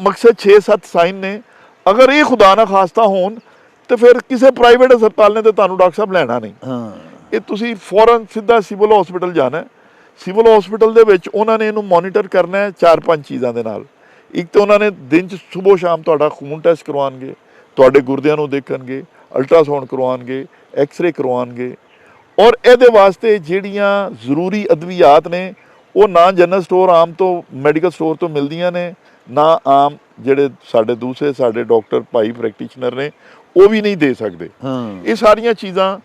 मकसद 6-7 साइन ने, अगर ये खुदा ना खास्ता होन तो फिर किसी प्राइवेट हस्पताल ने तो तुहानू डॉक्टर साहब लैना नहीं। ये तुसी फौरन सीधा सिविल हॉस्पिटल जाना है। सिविल हॉस्पिटल ਦੇ ਵਿੱਚ ਉਹਨਾਂ ਨੇ ਇਹਨੂੰ ਮੋਨੀਟਰ ਕਰਨਾ ਹੈ 4-5 ਚੀਜ਼ਾਂ ਦੇ ਨਾਲ। ਇੱਕ ਤਾਂ ਉਹਨਾਂ ਨੇ ਦਿਨ 'ਚ ਸੁਬਹ ਸ਼ਾਮ ਤੁਹਾਡਾ ਖੂਨ ਟੈਸਟ ਕਰਵਾਉਣਗੇ, ਤੁਹਾਡੇ ਗੁਰਦਿਆਂ ਨੂੰ ਦੇਖਣਗੇ, ਅਲਟਰਾਸਾਊਂਡ ਕਰਵਾਉਣਗੇ, ਐਕਸ-ਰੇ ਕਰਵਾਉਣਗੇ। ਔਰ ਇਹਦੇ ਵਾਸਤੇ ਜਿਹੜੀਆਂ ਜ਼ਰੂਰੀ ਅਦਵਿਆਤ ਨੇ ਉਹ ਨਾ ਜਨਰਲ ਸਟੋਰ ਆਮ ਤੋਂ ਮੈਡੀਕਲ ਸਟੋਰ ਤੋਂ ਮਿਲਦੀਆਂ ਨੇ, ਨਾ ਆਮ ਜਿਹੜੇ ਸਾਡੇ ਦੂਸਰੇ ਸਾਡੇ ਡਾਕਟਰ ਭਾਈ ਪ੍ਰੈਕਟੀਸ਼ਨਰ ਨੇ ਉਹ ਵੀ ਨਹੀਂ ਦੇ ਸਕਦੇ। ਇਹ ਸਾਰੀਆਂ ਚੀਜ਼ਾਂ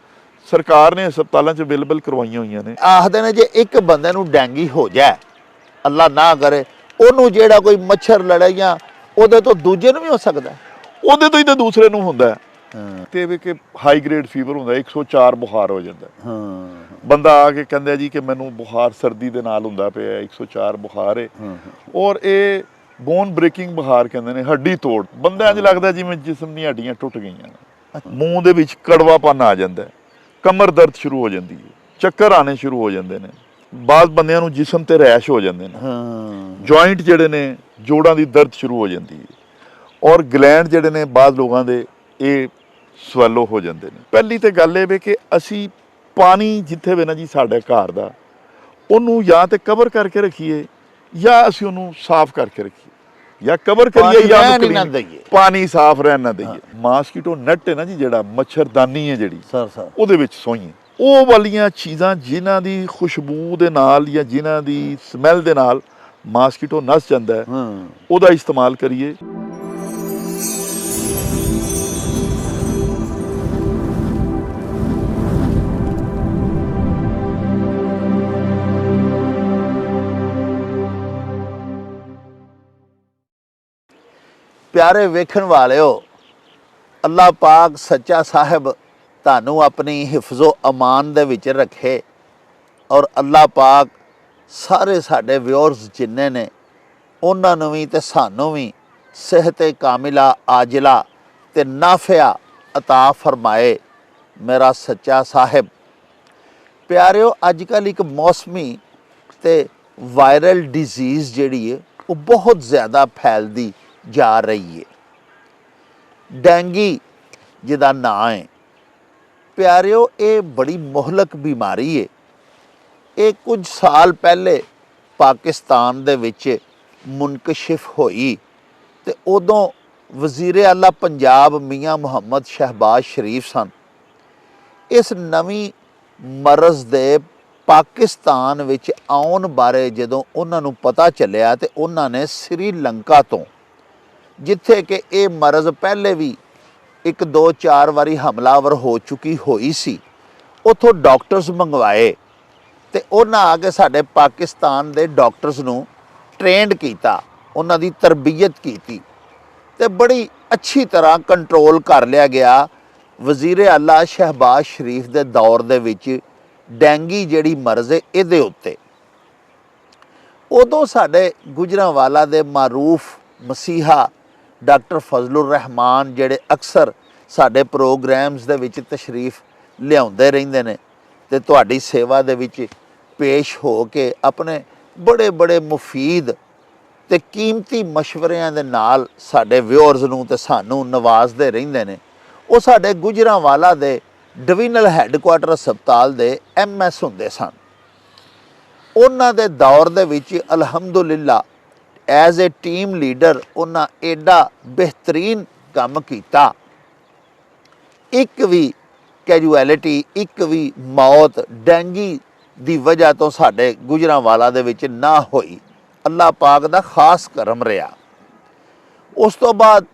सरकार ने हस्पतालों च अवेलेबल करवाई हुई ने। आखते ने जे एक बंदे नूं डेंगी हो जाए, अल्लाह ना करे, ओनू जेड़ा कोई मच्छर लड़े या ओदे तो दूजे नूं भी हो सकदा है, ओदे तो ही तो दूसरे नूं हुंदा है। ते वे के हाई ग्रेड फीवर हुंदा 104 बुखार हो जाता है। बंदा आके कहंदा जी कि मैनू बुखार सर्दी दे नाल हुंदा पिया 104 बुखार है। और ये बोन ब्रेकिंग बुखार कहंदे ने, हड्डी तोड़। बंदा इंज लगदा जिवें जिस्म दी हड्डियां टुट गईयां ने। मूंह दे विच कड़वापन आ जांदा है, कमर दर्द शुरू हो जाती है, चक्कर आने शुरू हो जाते हैं, बाद बंदियां नूं जिस्म ते रैश हो जाते हैं, जॉइंट जिहड़े ने जोड़ां दी दर्द शुरू हो जाती है, और ग्लैंड जिहड़े ने बाद लोगों के ये स्वैलो हो जाते हैं। पहली तो गल ये कि असी पानी जिथे भी ना जी साडे घर दा उहनूं या तो कवर करके रखीए या असी उहनूं साफ करके रखीए, या कवर करिए या पानी साफ रहन ना दईए। मास्कीटो नैट है ना जी, जेड़ा मच्छरदानी है जिहड़ी ਉਹਦੇ ਵਿੱਚ ਸੋਈਏ, ਉਹ ਵਾਲੀਆਂ ਚੀਜ਼ਾਂ ਜਿਨ੍ਹਾਂ ਦੀ ਖੁਸ਼ਬੂ ਦੇ ਨਾਲ ਜਾਂ ਜਿਨ੍ਹਾਂ ਦੀ ਸਮੈਲ ਦੇ ਨਾਲ ਮਾਸਕੀਟੋ ਨਸ ਜਾਂਦਾ ਹੈ, ਉਹਦਾ ਇਸਤੇਮਾਲ ਕਰੀਏ। प्यारे वेखण वालिओ, अल्लाह पाक सच्चा साहिब तानू अपनी हिफजो अमान दे विच रखे, और अल्लाह पाक सारे साडे व्यूअर्स जिन्ने ने उन्हां नूं वी ते सानू वी सेहत कामिला आजिला ते नाफिया अता फरमाए मेरा सच्चा साहिब। प्यारिओ, अजकल एक मौसमी ते वायरल डिजीज़ जिहड़ी है वो बहुत ज़्यादा फैलदी जा रही है। डेंगी जिहदा नां है प्यारिओ, ये बड़ी मोहलक बीमारी है। ये कुछ साल पहले पाकिस्तान दे विच मुनकशिफ होई ते उदों वज़ीर आला पंजाब मियाँ मुहम्मद शहबाज शरीफ सन। इस नवीं मरज़ दे पाकिस्तान विच आउण बारे जदों उन्हां नूं पता चलिया ते उन्हां ने श्रीलंका तो, जिथे कि ये मरज़ पहले भी 1-2-4 वारी हमलावर हो चुकी हुई सी, उथों डॉक्टर्स मंगवाए ते उन्हां आके साडे पाकिस्तान दे डॉक्टर्स नूं ट्रेंड कीता, उन्हां दी तरबियत कीती ते बड़ी अच्छी तरह कंट्रोल कर लिया गया। वज़ीर आला शहबाज शरीफ दे दौर दे विच डेंगी जिहड़ी मरज़ है इहदे उत्ते उदों साडे गुजरांवाला दे मारूफ मसीहा डॉक्टर फजलुर रहमान जिहड़े अक्सर साडे प्रोग्राम्स दे विच तशरीफ लियाउंदे रहिंदे ने ते तुहाडी सेवा दे विच पेश हो के अपने बड़े बड़े मुफीद ते कीमती मशवरिਆਂ दे नाल साडे व्यूअर्स नूं ते सानूं नवाजदे रहिंदे ने। ਉਹ ਸਾਡੇ ਗੁਜਰਾਂਵਾਲਾ ਦੇ ਡਿਵੀਜ਼ਨਲ ਹੈੱਡਕੁਆਟਰ ਹਸਪਤਾਲ ਦੇ MS ਹੁੰਦੇ ਸਨ। ਉਹਨਾਂ ਦੇ ਦੌਰ ਦੇ ਵਿੱਚ ਅਲਹਮਦੁਲਿਲਾ ਐਜ਼ ਏ ਟੀਮ ਲੀਡਰ ਉਹਨਾਂ ਐਡਾ ਬਿਹਤਰੀਨ ਕੰਮ ਕੀਤਾ। ਇੱਕ ਵੀ ਕੈਜੂਅਲਿਟੀ, ਇੱਕ ਵੀ ਮੌਤ ਡੈਂਗੀ ਦੀ ਵਜ੍ਹਾ ਤੋਂ ਸਾਡੇ ਗੁਜਰਾਂਵਾਲਾ ਦੇ ਵਿੱਚ ਨਾ ਹੋਈ। ਅੱਲਾਹ ਪਾਕ ਦਾ ਖਾਸ ਕਰਮ ਰਿਹਾ। ਉਸ ਤੋਂ ਬਾਅਦ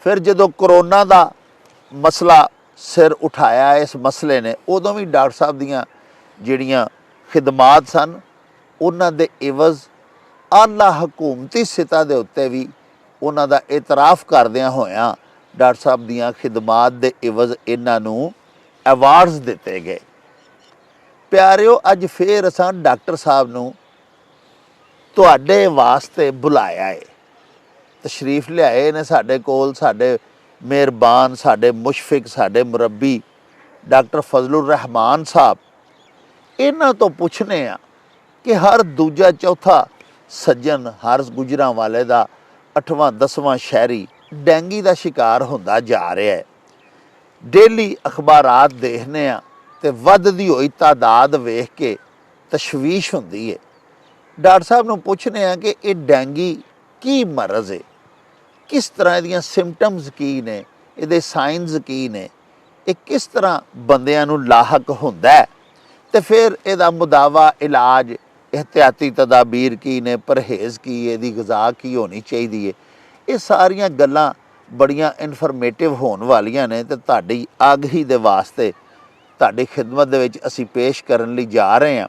ਫਿਰ ਜਦੋਂ ਕਰੋਨਾ ਦਾ ਮਸਲਾ ਸਿਰ ਉਠਾਇਆ ਇਸ ਮਸਲੇ ਨੇ, ਉਦੋਂ ਵੀ ਡਾਕਟਰ ਸਾਹਿਬ ਦੀਆਂ ਜਿਹੜੀਆਂ ਖਿਦਮਾਤ ਸਨ ਉਹਨਾਂ ਦੇ ਇਵਜ਼ ਆਲਾ ਹਕੂਮਤੀ ਸਤ੍ਹਾ ਦੇ ਉੱਤੇ ਵੀ ਉਹਨਾਂ ਦਾ ਇਤਰਾਫ ਕਰਦਿਆਂ ਹੋਇਆਂ ਡਾਕਟਰ ਸਾਹਿਬ ਦੀਆਂ ਖਿਦਮਾਤ ਦੇ ਇਵਜ਼ ਇਹਨਾਂ ਨੂੰ ਅਵਾਰਡਸ ਦਿੱਤੇ ਗਏ। ਪਿਆਰਿਓ, ਅੱਜ ਫੇਰ ਅਸਾਂ ਡਾਕਟਰ ਸਾਹਿਬ ਨੂੰ ਤੁਹਾਡੇ ਵਾਸਤੇ ਬੁਲਾਇਆ ਹੈ। ਤਸ਼ਰੀਫ ਲਿਆਏ ਨੇ ਸਾਡੇ ਕੋਲ ਸਾਡੇ मेहरबान, साडे मुशफिक, साडे मुरब्बी डॉक्टर फजलुर रहमान साहब। इन्हां तो पुछने आ कि हर दूजा चौथा सज्जन, हर गुजरांवाले दा 8ਵਾਂ 10ਵਾਂ ਸ਼ਹਿਰੀ ਡੈਂਗੀ ਦਾ ਸ਼ਿਕਾਰ ਹੁੰਦਾ ਜਾ ਰਿਹਾ ਹੈ। ਡੇਲੀ ਅਖਬਾਰਾਤ ਦੇਖਦੇ ਆ ਤੇ ਵੱਧਦੀ ਹੋਈ ਤਾਦਾਦ ਵੇਖ ਕੇ ਤਸ਼ਵੀਸ਼ ਹੁੰਦੀ ਹੈ। ਡਾਕਟਰ ਸਾਹਿਬ ਨੂੰ ਪੁੱਛਦੇ ਆ ਕਿ ਇਹ ਡੈਂਗੀ ਕੀ ਮਰਜ਼ ਹੈ, ਕਿਸ ਤਰ੍ਹਾਂ ਇਹਦੀਆਂ ਸਿੰਪਟਮਸ ਕੀ ਨੇ, ਇਹਦੇ ਸਾਈਨਸ ਕੀ ਨੇ, ਇਹ ਕਿਸ ਤਰ੍ਹਾਂ ਬੰਦਿਆਂ ਨੂੰ ਲਾਹਕ ਹੁੰਦਾ ਹੈ, ਤੇ ਫਿਰ ਇਹਦਾ ਮੁਦਾਵਾ, ਇਲਾਜ, ਇਹਤਿਆਤੀ ਤਦਾਬੀਰ ਕੀ ਨੇ, ਪਰਹੇਜ਼ ਕੀ ਹੈ, ਇਹਦੀ ਗ਼ਜ਼ਾ ਕੀ ਹੋਣੀ ਚਾਹੀਦੀ ਹੈ। ਇਹ ਸਾਰੀਆਂ ਗੱਲਾਂ ਬੜੀਆਂ ਇਨਫੋਰਮੇਟਿਵ ਹੋਣ ਵਾਲੀਆਂ ਨੇ ਤੇ ਤੁਹਾਡੀ ਆਗਹੀ ਦੇ ਵਾਸਤੇ ਤੁਹਾਡੀ ਖਿਦਮਤ ਦੇ ਵਿੱਚ ਅਸੀਂ ਪੇਸ਼ ਕਰਨ ਲਈ ਜਾ ਰਹੇ ਹਾਂ।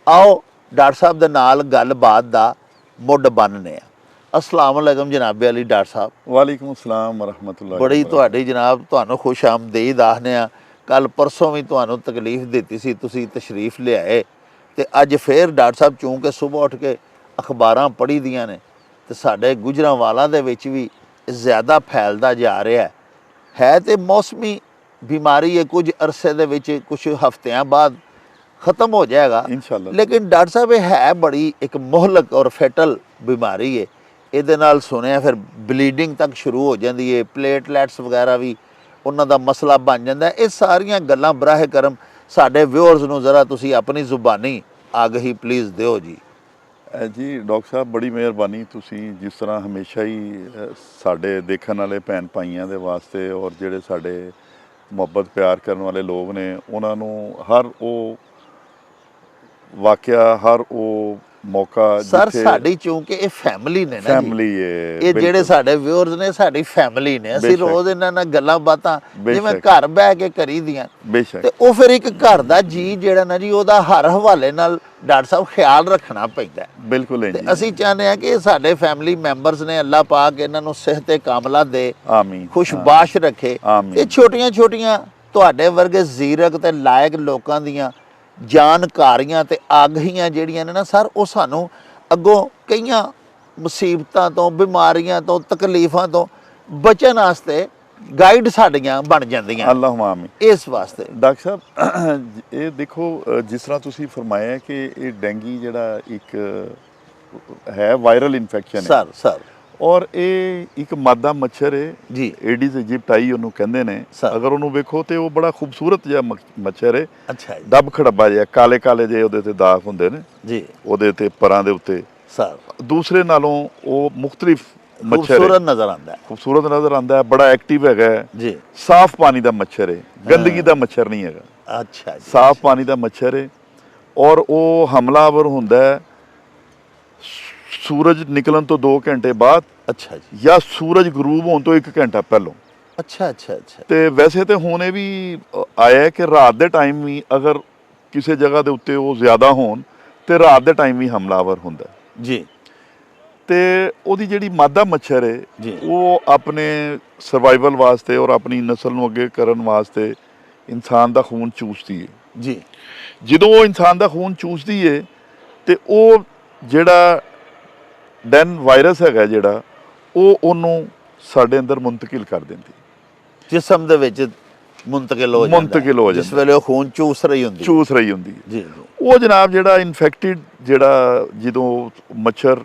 ਆਓ ਡਾਕਟਰ ਸਾਹਿਬ ਦੇ ਨਾਲ ਗੱਲਬਾਤ ਦਾ ਮੁੱਢ ਬੰਨ੍ਹਦੇ ਹਾਂ। अस्सलाम वालेकुम जनाब अली डॉक्टर साहब। वालेकुम अस्सलाम वरहमतुल्लाह। बड़ी ਤੁਹਾਡੀ जनाब ਤੁਹਾਨੂੰ खुश आमदीद आखने आ। कल परसों भी ਤੁਹਾਨੂੰ तकलीफ दी सी, ਤੁਸੀਂ तशरीफ ले आए ਤੇ ਅੱਜ ਫਿਰ ਡਾਕਟਰ ਸਾਹਿਬ ਚੂੰਕਿ ਸਵੇਰ ਉੱਠ ਕੇ ਅਖਬਾਰਾਂ ਪੜ੍ਹੀ ਦੀਆਂ ਨੇ ਤੇ ਸਾਡੇ ਗੁਜਰਾਂਵਾਲਾ ਦੇ ਵਿੱਚ ਵੀ ਜ਼ਿਆਦਾ ਫੈਲਦਾ ਜਾ ਰਿਹਾ ਹੈ ਤੇ ਮੌਸਮੀ ਬਿਮਾਰੀ ਹੈ। ਕੁਝ ਅਰਸੇ ਦੇ ਵਿੱਚ, ਕੁਝ ਹਫ਼ਤਿਆਂ ਬਾਅਦ ख़त्म हो जाएगा इंशाअल्लाह। लेकिन डॉक्टर साहब ये है बड़ी एक मोहलक और फैटल बीमारी है। ਇਹਦੇ ਨਾਲ ਸੁਣਿਆ ਫਿਰ ਬਲੀਡਿੰਗ ਤੱਕ ਸ਼ੁਰੂ ਹੋ ਜਾਂਦੀ ਹੈ, ਪਲੇਟਲੈਟਸ ਵਗੈਰਾ ਵੀ ਉਹਨਾਂ ਦਾ ਮਸਲਾ ਬਣ ਜਾਂਦਾ ਹੈ। ਇਹ ਸਾਰੀਆਂ ਗੱਲਾਂ ਬਰਾਹ ਕਰਮ ਸਾਡੇ ਵਿਊਅਰਸ ਨੂੰ ਜ਼ਰਾ ਤੁਸੀਂ ਆਪਣੀ ਜ਼ੁਬਾਨੀ ਆਗਹੀ ਪਲੀਜ਼ ਦਿਓ ਜੀ। ਜੀ ਡਾਕਟਰ ਸਾਹਿਬ ਬੜੀ ਮਿਹਰਬਾਨੀ, ਤੁਸੀਂ ਜਿਸ ਤਰ੍ਹਾਂ ਹਮੇਸ਼ਾ ਹੀ ਸਾਡੇ ਦੇਖਣ ਵਾਲੇ ਭੈਣ ਭਾਈਆਂ ਦੇ ਵਾਸਤੇ ਔਰ ਜਿਹੜੇ ਸਾਡੇ ਮੁਹੱਬਤ ਪਿਆਰ ਕਰਨ ਵਾਲੇ ਲੋਕ ਨੇ ਉਹਨਾਂ ਨੂੰ ਹਰ ਉਹ ਵਾਕਿਆ, ਹਰ ਉਹ ਮੌਕਾ ਸਰ ਸਾਡੀ ਚੂੰਕਿ ਇਹ ਫੈਮਿਲੀ ਨੇ ਨਾ, ਫੈਮਿਲੀ ਹੈ, ਇਹ ਜਿਹੜੇ ਸਾਡੇ ਵਿਊਅਰਸ ਨੇ ਸਾਡੀ ਫੈਮਿਲੀ ਨੇ। ਅਸੀਂ ਰੋਜ਼ ਇਹਨਾਂ ਨਾਲ ਗੱਲਾਂ ਬਾਤਾਂ ਜਿਵੇਂ ਘਰ ਬਹਿ ਕੇ ਕਰੀਦੀਆਂ ਤੇ ਉਹ ਫਿਰ ਇੱਕ ਘਰ ਦਾ ਜੀ ਜਿਹੜਾ ਨਾ ਜੀ ਉਹਦਾ ਹਰ ਹਵਾਲੇ ਨਾਲ ਡਾਕਟਰ ਸਾਹਿਬ ਖਿਆਲ ਰੱਖਣਾ ਪੈਂਦਾ। ਬਿਲਕੁਲ ਤੇ ਅਸੀਂ ਚਾਹੁੰਦੇ ਹਾਂ ਕਿ ਇਹ ਸਾਡੇ ਫੈਮਿਲੀ ਮੈਂਬਰਸ ਨੇ, ਅੱਲਾਹ ਪਾਕ ਇਹਨਾਂ ਨੂੰ ਸਿਹਤ ਕਾਮਲਾ ਦੇ, ਆਮੀਨ, ਖੁਸ਼ਬਾਸ਼ ਰੱਖੇ। ਇਹ ਛੋਟੀਆਂ ਛੋਟੀਆਂ ਤੁਹਾਡੇ ਵਰਗੇ ਜ਼ੀਰਕ ਤੇ ਲਾਇਕ ਲੋਕਾਂ ਦੀਆਂ ਜਾਣਕਾਰੀਆਂ ਤੇ ਆਗਹੀਆਂ ਜਿਹੜੀਆਂ ਨੇ ਨਾ ਸਰ, ਉਹ ਸਾਨੂੰ ਅੱਗੋਂ ਕਈਆਂ ਮੁਸੀਬਤਾਂ ਤੋਂ, ਬਿਮਾਰੀਆਂ ਤੋਂ, ਤਕਲੀਫਾਂ ਤੋਂ ਬਚਣ ਵਾਸਤੇ ਗਾਈਡ ਸਾਡੀਆਂ ਬਣ ਜਾਂਦੀਆਂ। ਅੱਲਾਹੁਮਾ ਆਮੀਨ। ਇਸ ਵਾਸਤੇ ਡਾਕਟਰ ਸਾਹਿਬ ਇਹ ਦੇਖੋ, ਜਿਸ ਤਰ੍ਹਾਂ ਤੁਸੀਂ ਫਰਮਾਇਆ ਕਿ ਇਹ ਡੈਂਗੀ ਜਿਹੜਾ ਇੱਕ ਹੈ ਵਾਇਰਲ ਇਨਫੈਕਸ਼ਨ ਹੈ ਸਰ ਔਰ ਇਹ ਇੱਕ ਮਾਦਾ ਮੱਛਰ ਹੈ ਜੀ, ਏਡੀਜ਼ ਇਜਿਪਟਾਈ ਉਹਨੂੰ ਕਹਿੰਦੇ ਨੇ। ਅਗਰ ਉਹਨੂੰ ਵੇਖੋ ਤੇ ਉਹ ਬੜਾ ਖੂਬਸੂਰਤ ਜਿਹਾ ਮੱਛਰ ਹੈ। ਅੱਛਾ ਜੀ। ਡੱਬ ਖੜੱਬਾ ਜਿਹਾ, ਕਾਲੇ ਕਾਲੇ ਜਿਹੇ ਉਹਦੇ ਤੇ ਦਾਗ ਹੁੰਦੇ ਨੇ ਜੀ, ਉਹਦੇ ਤੇ ਪਰਾਂ ਦੇ ਉੱਤੇ। ਸਰ ਦੂਸਰੇ ਨਾਲੋਂ ਉਹ ਮੁਖਤਲਿਫ ਮੱਛਰ ਹੈ, ਖੂਬਸੂਰਤ ਨਜ਼ਰ ਆਉਂਦਾ ਹੈ, ਖੂਬਸੂਰਤ ਨਜ਼ਰ ਆਉਂਦਾ ਹੈ, ਬੜਾ ਐਕਟਿਵ ਹੈਗਾ ਜੀ, ਸਾਫ਼ ਪਾਣੀ ਦਾ ਮੱਛਰ ਹੈ, ਗੰਦਗੀ ਦਾ ਮੱਛਰ ਨਹੀਂ ਹੈਗਾ। ਅੱਛਾ ਜੀ, ਸਾਫ਼ ਪਾਣੀ ਦਾ ਮੱਛਰ ਹੈ ਔਰ ਉਹ ਹਮਲਾਵਰ ਹੁੰਦਾ ਹੈ ਸੂਰਜ ਨਿਕਲਣ ਤੋਂ 2 ਘੰਟੇ ਬਾਅਦ। ਅੱਛਾ ਜੀ। ਜਾਂ ਸੂਰਜ ਗਰੂਬ ਹੋਣ ਤੋਂ 1 ਘੰਟਾ ਪਹਿਲਾਂ। ਅੱਛਾ ਅੱਛਾ ਅੱਛਾ। ਤੇ ਵੈਸੇ ਤੇ ਹੁਣ ਇਹ ਵੀ ਆਇਆ ਕਿ ਰਾਤ ਦੇ ਟਾਈਮ ਵੀ ਅਗਰ ਕਿਸੇ ਜਗ੍ਹਾ ਦੇ ਉੱਤੇ ਉਹ ਜ਼ਿਆਦਾ ਹੋਣ ਤੇ ਰਾਤ ਦੇ ਟਾਈਮ ਵੀ ਹਮਲਾਵਰ ਹੁੰਦਾ ਜੀ। ਤੇ ਉਹਦੀ ਜਿਹੜੀ ਮਾਦਾ ਮੱਛਰ ਹੈ ਜੀ, ਉਹ ਆਪਣੇ ਸਰਵਾਈਵਲ ਵਾਸਤੇ ਔਰ ਆਪਣੀ ਨਸਲ ਨੂੰ ਅੱਗੇ ਕਰਨ ਵਾਸਤੇ ਇਨਸਾਨ ਦਾ ਖੂਨ ਚੂਸਦੀ ਹੈ ਜੀ। ਜਦੋਂ ਉਹ ਇਨਸਾਨ ਦਾ ਖੂਨ ਚੂਸਦੀ ਹੈ ਤੇ ਉਹ ਜਿਹੜਾ ਡੈਨ ਵਾਇਰਸ ਹੈਗਾ ਜਿਹੜਾ ਉਹ ਉਹਨੂੰ ਸਾਡੇ ਅੰਦਰ ਮੁੰਤਕਿਲ ਕਰ ਦਿੰਦੀ, ਜਿਸਮ ਦੇ ਵਿੱਚ ਮੁੰਤਕਿਲ ਹੋ ਜਾਂਦਾ, ਜਿਸ ਵੇਲੇ ਉਹ ਖੂਨ ਚੂਸ ਰਹੀ ਹੁੰਦੀ ਹੈ ਜੀ। ਉਹ ਜਨਾਬ ਜਿਹੜਾ ਇਨਫੈਕਟਿਡ ਜਿਹੜਾ ਜਦੋਂ ਮੱਛਰ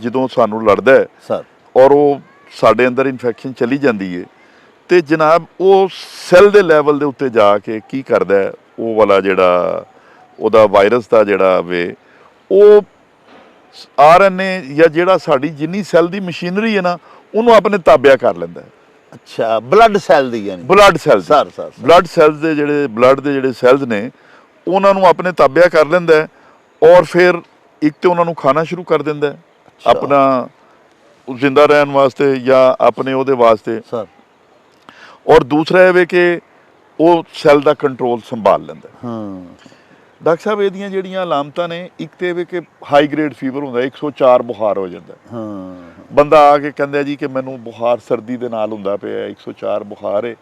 ਜਦੋਂ ਸਾਨੂੰ ਲੜਦਾ ਹੈ ਸਰ ਔਰ ਉਹ ਸਾਡੇ ਅੰਦਰ ਇਨਫੈਕਸ਼ਨ ਚਲੀ ਜਾਂਦੀ ਹੈ ਤੇ ਜਨਾਬ ਉਹ ਸੈੱਲ ਦੇ ਲੈਵਲ ਦੇ ਉੱਤੇ ਜਾ ਕੇ ਕੀ ਕਰਦਾ ਹੈ, ਉਹ ਵਾਲਾ ਜਿਹੜਾ ਉਹਦਾ ਵਾਇਰਸ ਦਾ ਜਿਹੜਾ ਵੇ ਉਹ RNA ਜਾਂ ਜਿਹੜਾ ਸਾਡੀ ਜਿੰਨੀ ਸੈੱਲ ਦੀ ਮਸ਼ੀਨਰੀ ਹੈ ਨਾ ਉਹਨੂੰ ਆਪਣੇ ਤਾਬਿਆ ਕਰ ਲੈਂਦਾ ਹੈ। ਅੱਛਾ, ਬਲੱਡ ਸੈੱਲ ਦੀ ਯਾਨੀ blood cells sir blood cells ਦੇ ਜਿਹੜੇ ਬਲੱਡ ਦੇ ਜਿਹੜੇ ਸੈੱਲਸ ਨੇ ਉਹਨਾਂ ਨੂੰ ਆਪਣੇ ਤਾਬਿਆ ਕਰ ਲੈਂਦਾ ਹੈ ਔਰ ਫਿਰ ਇੱਕ ਤੇ ਉਹਨਾਂ ਨੂੰ ਖਾਣਾ ਸ਼ੁਰੂ ਕਰ ਦਿੰਦਾ ਹੈ ਆਪਣਾ ਜ਼ਿੰਦਾ ਰਹਿਣ ਵਾਸਤੇ ਜਾਂ ਆਪਣੇ ਉਹਦੇ ਵਾਸਤੇ ਸਰ, ਔਰ ਦੂਸਰਾ ਇਹ ਵੇ ਕਿ ਉਹ ਸੈੱਲ ਦਾ ਕੰਟਰੋਲ ਸੰਭਾਲ ਲੈਂਦਾ ਹੈ। ਡਾਕਟਰ ਸਾਹਿਬ ਇਹਦੀਆਂ ਜਿਹੜੀਆਂ ਅਲਾਮਤਾਂ ਨੇ, ਇੱਕ ਤੇ ਇਹ ਵੇ ਕਿ ਹਾਈ ਗ੍ਰੇਡ ਫੀਵਰ ਹੁੰਦਾ, 104 ਬੁਖਾਰ ਹੋ ਜਾਂਦਾ। ਬੰਦਾ ਆ ਕੇ ਕਹਿੰਦਾ ਜੀ ਕਿ ਮੈਨੂੰ ਬੁਖਾਰ ਸਰਦੀ ਦੇ ਨਾਲ ਹੁੰਦਾ ਪਿਆ, 104 ਬੁਖਾਰ ਹੈ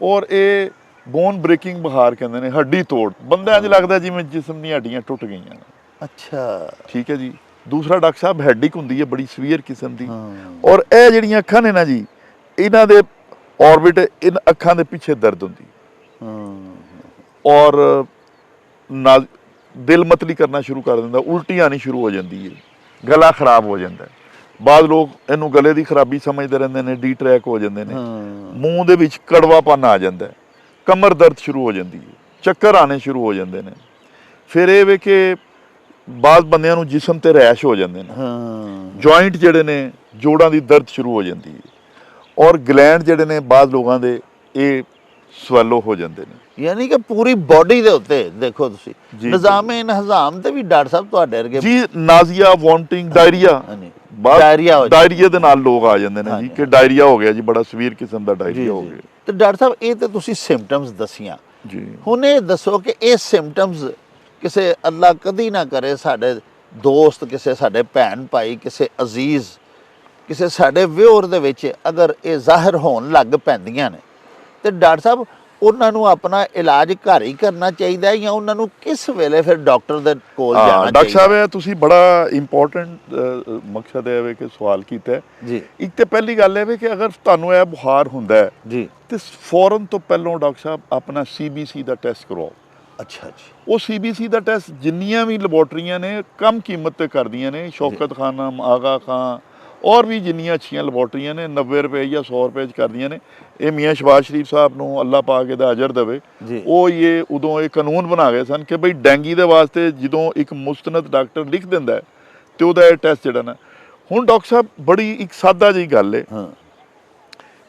ਔਰ ਇਹ ਬੋਨ ਬ੍ਰੇਕਿੰਗ ਬੁਖਾਰ ਕਹਿੰਦੇ ਨੇ, ਹੱਡੀ ਤੋੜ। ਬੰਦਾ ਇੰਝ ਲੱਗਦਾ ਜਿਵੇਂ ਜਿਸਮ ਦੀਆਂ ਹੱਡੀਆਂ ਟੁੱਟ ਗਈਆਂ। ਅੱਛਾ, ਠੀਕ ਹੈ ਜੀ। ਦੂਸਰਾ ਡਾਕਟਰ ਸਾਹਿਬ ਹੈਡਿਕ ਹੁੰਦੀ ਹੈ ਬੜੀ ਸੀਵੀਅਰ ਕਿਸਮ ਦੀ ਔਰ ਇਹ ਜਿਹੜੀਆਂ ਅੱਖਾਂ ਨੇ ਨਾ ਜੀ, ਇਹਨਾਂ ਦੇ ਔਰਬਿਟ, ਇਨ ਅੱਖਾਂ ਦੇ ਪਿੱਛੇ ਦਰਦ ਹੁੰਦੀ ਔਰ ਨਾਲ ਦਿਲ ਮਤਲੀ ਕਰਨਾ ਸ਼ੁਰੂ ਕਰ ਦਿੰਦਾ, ਉਲਟੀ ਆਣੀ ਸ਼ੁਰੂ ਹੋ ਜਾਂਦੀ ਹੈ, ਗਲਾ ਖਰਾਬ ਹੋ ਜਾਂਦਾ। ਬਾਅਦ ਲੋਕ ਇਹਨੂੰ ਗਲੇ ਦੀ ਖਰਾਬੀ ਸਮਝਦੇ ਰਹਿੰਦੇ ਨੇ, ਡੀ ਟਰੈਕ ਹੋ ਜਾਂਦੇ ਨੇ, ਹਾਂ ਮੂੰਹ ਦੇ ਵਿੱਚ ਕੜਵਾਪਨ ਆ ਜਾਂਦਾ ਹੈ, ਕਮਰ ਦਰਦ ਸ਼ੁਰੂ ਹੋ ਜਾਂਦੀ ਹੈ, ਚੱਕਰ ਆਣੇ ਸ਼ੁਰੂ ਹੋ ਜਾਂਦੇ ਨੇ। ਫਿਰ ਇਹ ਵੇ ਕਿ ਬਾਅਦ ਬੰਦਿਆਂ ਨੂੰ ਜਿਸਮ ਤੇ ਰੈਸ਼ ਹੋ ਜਾਂਦੇ ਨੇ, ਹਾਂ ਜੁਆਇੰਟ ਜਿਹੜੇ ਨੇ ਜੋੜਾਂ ਦੀ ਦਰਦ ਸ਼ੁਰੂ ਹੋ ਜਾਂਦੀ ਹੈ, ਔਰ ਗਲੈਂਡ ਜਿਹੜੇ ਨੇ ਬਾਅਦ ਲੋਕਾਂ ਦੇ ਇਹ ਸਵੈਲੋ ਹੋ ਜਾਂਦੇ ਨੇ। ਯਾਨੀ ਕਿ ਪੂਰੀ ਬਾਡੀ ਦੇ ਉੱਤੇ ਦੇਖੋ ਤੁਸੀਂ ਜੀ, ਨਿਜ਼ਾਮੇ ਹਜ਼ਾਮ ਤੇ ਵੀ ਡਾਕਟਰ ਸਾਹਿਬ ਤੁਹਾਡੇ ਵਰਗੇ ਜੀ ਨਾਜ਼ੀਆ, ਵੋਮਟਿੰਗ, ਡਾਇਰੀਆ, ਹਾਂਜੀ ਬਾਅਦ ਡਾਇਰੀਆ ਹੋ ਜਾਂਦਾ। ਡਾਇਰੀਆ ਦੇ ਨਾਲ ਲੋਕ ਆ ਜਾਂਦੇ ਨੇ ਜੀ ਹਾਂਜੀ। ਕਿ ਡਾਇਰੀਆ ਹੋ ਗਿਆ ਜੀ, ਬੜਾ ਸਵੀਰ ਕਿਸਮ ਦਾ ਡਾਇਰੀਆ ਹੋ ਗਿਆ ਤੇ ਡਾਕਟਰ ਸਾਹਿਬ ਇਹ ਤੇ ਤੁਸੀਂ ਸਿੰਪਟਮਸ ਦੱਸੀਆਂ, ਜੀ। ਹੁਣ ਇਹ ਦੱਸੋ ਕਿ ਇਹ ਸਿੰਪਟਮਸ ਕਿਸੇ ਅੱਲਾ ਕਦੀ ਨਾ ਕਰੇ ਸਾਡੇ ਦੋਸਤ, ਕਿਸੇ ਸਾਡੇ ਭੈਣ ਭਾਈ, ਕਿਸੇ ਅਜ਼ੀਜ਼, ਕਿਸੇ ਸਾਡੇ ਵਿਉਰ ਦੇ ਵਿੱਚ ਅਗਰ ਇਹ ਜ਼ਾਹਿਰ ਹੋਣ ਲੱਗ ਪੈਂਦੀਆਂ ਨੇ ਤੇ ਡਾਕਟਰ ਸਾਹਿਬ ਉਹਨਾਂ ਨੂੰ ਆਪਣਾ ਇਲਾਜ ਘਰ ਹੀ ਕਰਨਾ ਚਾਹੀਦਾ ਹੈ ਜਾਂ ਉਹਨਾਂ ਨੂੰ ਕਿਸ ਵੇਲੇ ਫਿਰ ਡਾਕਟਰ ਦੇ ਕੋਲ ਜਾਣਾ ਚਾਹੀਦਾ? ਡਾਕਟਰ ਸਾਹਿਬ ਇਹ ਤੁਸੀਂ ਬੜਾ ਇੰਪੋਰਟੈਂਟ ਮਕਸਦ ਹੈ ਵੇ ਕਿ ਸਵਾਲ ਕੀਤਾ ਹੈ ਜੀ ਇੱਕ ਤੇ ਪਹਿਲੀ ਗੱਲ ਹੈ ਵੇ ਕਿ ਅਗਰ ਤੁਹਾਨੂੰ ਇਹ ਬੁਖਾਰ ਹੁੰਦਾ ਹੈ ਜੀ ਤੇ ਫੌਰਨ ਤੋਂ ਪਹਿਲਾਂ ਡਾਕਟਰ ਸਾਹਿਬ ਆਪਣਾ ਸੀਬੀਸੀ ਦਾ ਟੈਸਟ ਕਰਵਾਓ। ਅੱਛਾ ਜੀ ਉਹ ਸੀਬੀਸੀ ਦਾ ਟੈਸਟ ਜਿੰਨੀਆਂ ਵੀ ਲੈਬੋਰਟਰੀਆਂ ਨੇ ਕਮ ਕੀਮਤ ਤੇ ਕਰਦੀਆਂ ਨੇ, ਸ਼ੌਕਤ ਖਾਨਮ, ਆਗਾ ਖਾਂ, ਔਰ ਵੀ ਜਿੰਨੀਆਂ ਅੱਛੀਆਂ ਲੈਬੋਰਟਰੀਆਂ ਨੇ 90 ਰੁਪਏ ਜਾਂ 100 ਰੁਪਏ 'ਚ ਕਰਦੀਆਂ ਨੇ। ਇਹ ਮੀਆਂ ਸ਼ਬਾਜ਼ ਸ਼ਰੀਫ ਸਾਹਿਬ ਨੂੰ ਅੱਲਾਹ ਪਾਕ ਇਹਦਾ ਅਜਰ ਦੇਵੇ, ਜੀ ਉਹ ਇਹ ਉਦੋਂ ਇਹ ਕਾਨੂੰਨ ਬਣਾ ਗਏ ਸਨ ਕਿ ਬਈ ਡੈਂਗੀ ਦੇ ਵਾਸਤੇ ਜਦੋਂ ਇੱਕ ਮੁਸਤਨਦ ਡਾਕਟਰ ਲਿਖ ਦਿੰਦਾ ਹੈ ਤੇ ਉਹਦਾ ਇਹ ਟੈਸਟ ਜਿਹੜਾ ਨਾ, ਹੁਣ ਡਾਕਟਰ ਸਾਹਿਬ ਬੜੀ ਇੱਕ ਸਾਦਾ ਜਿਹੀ ਗੱਲ ਹੈ, ਹਾਂ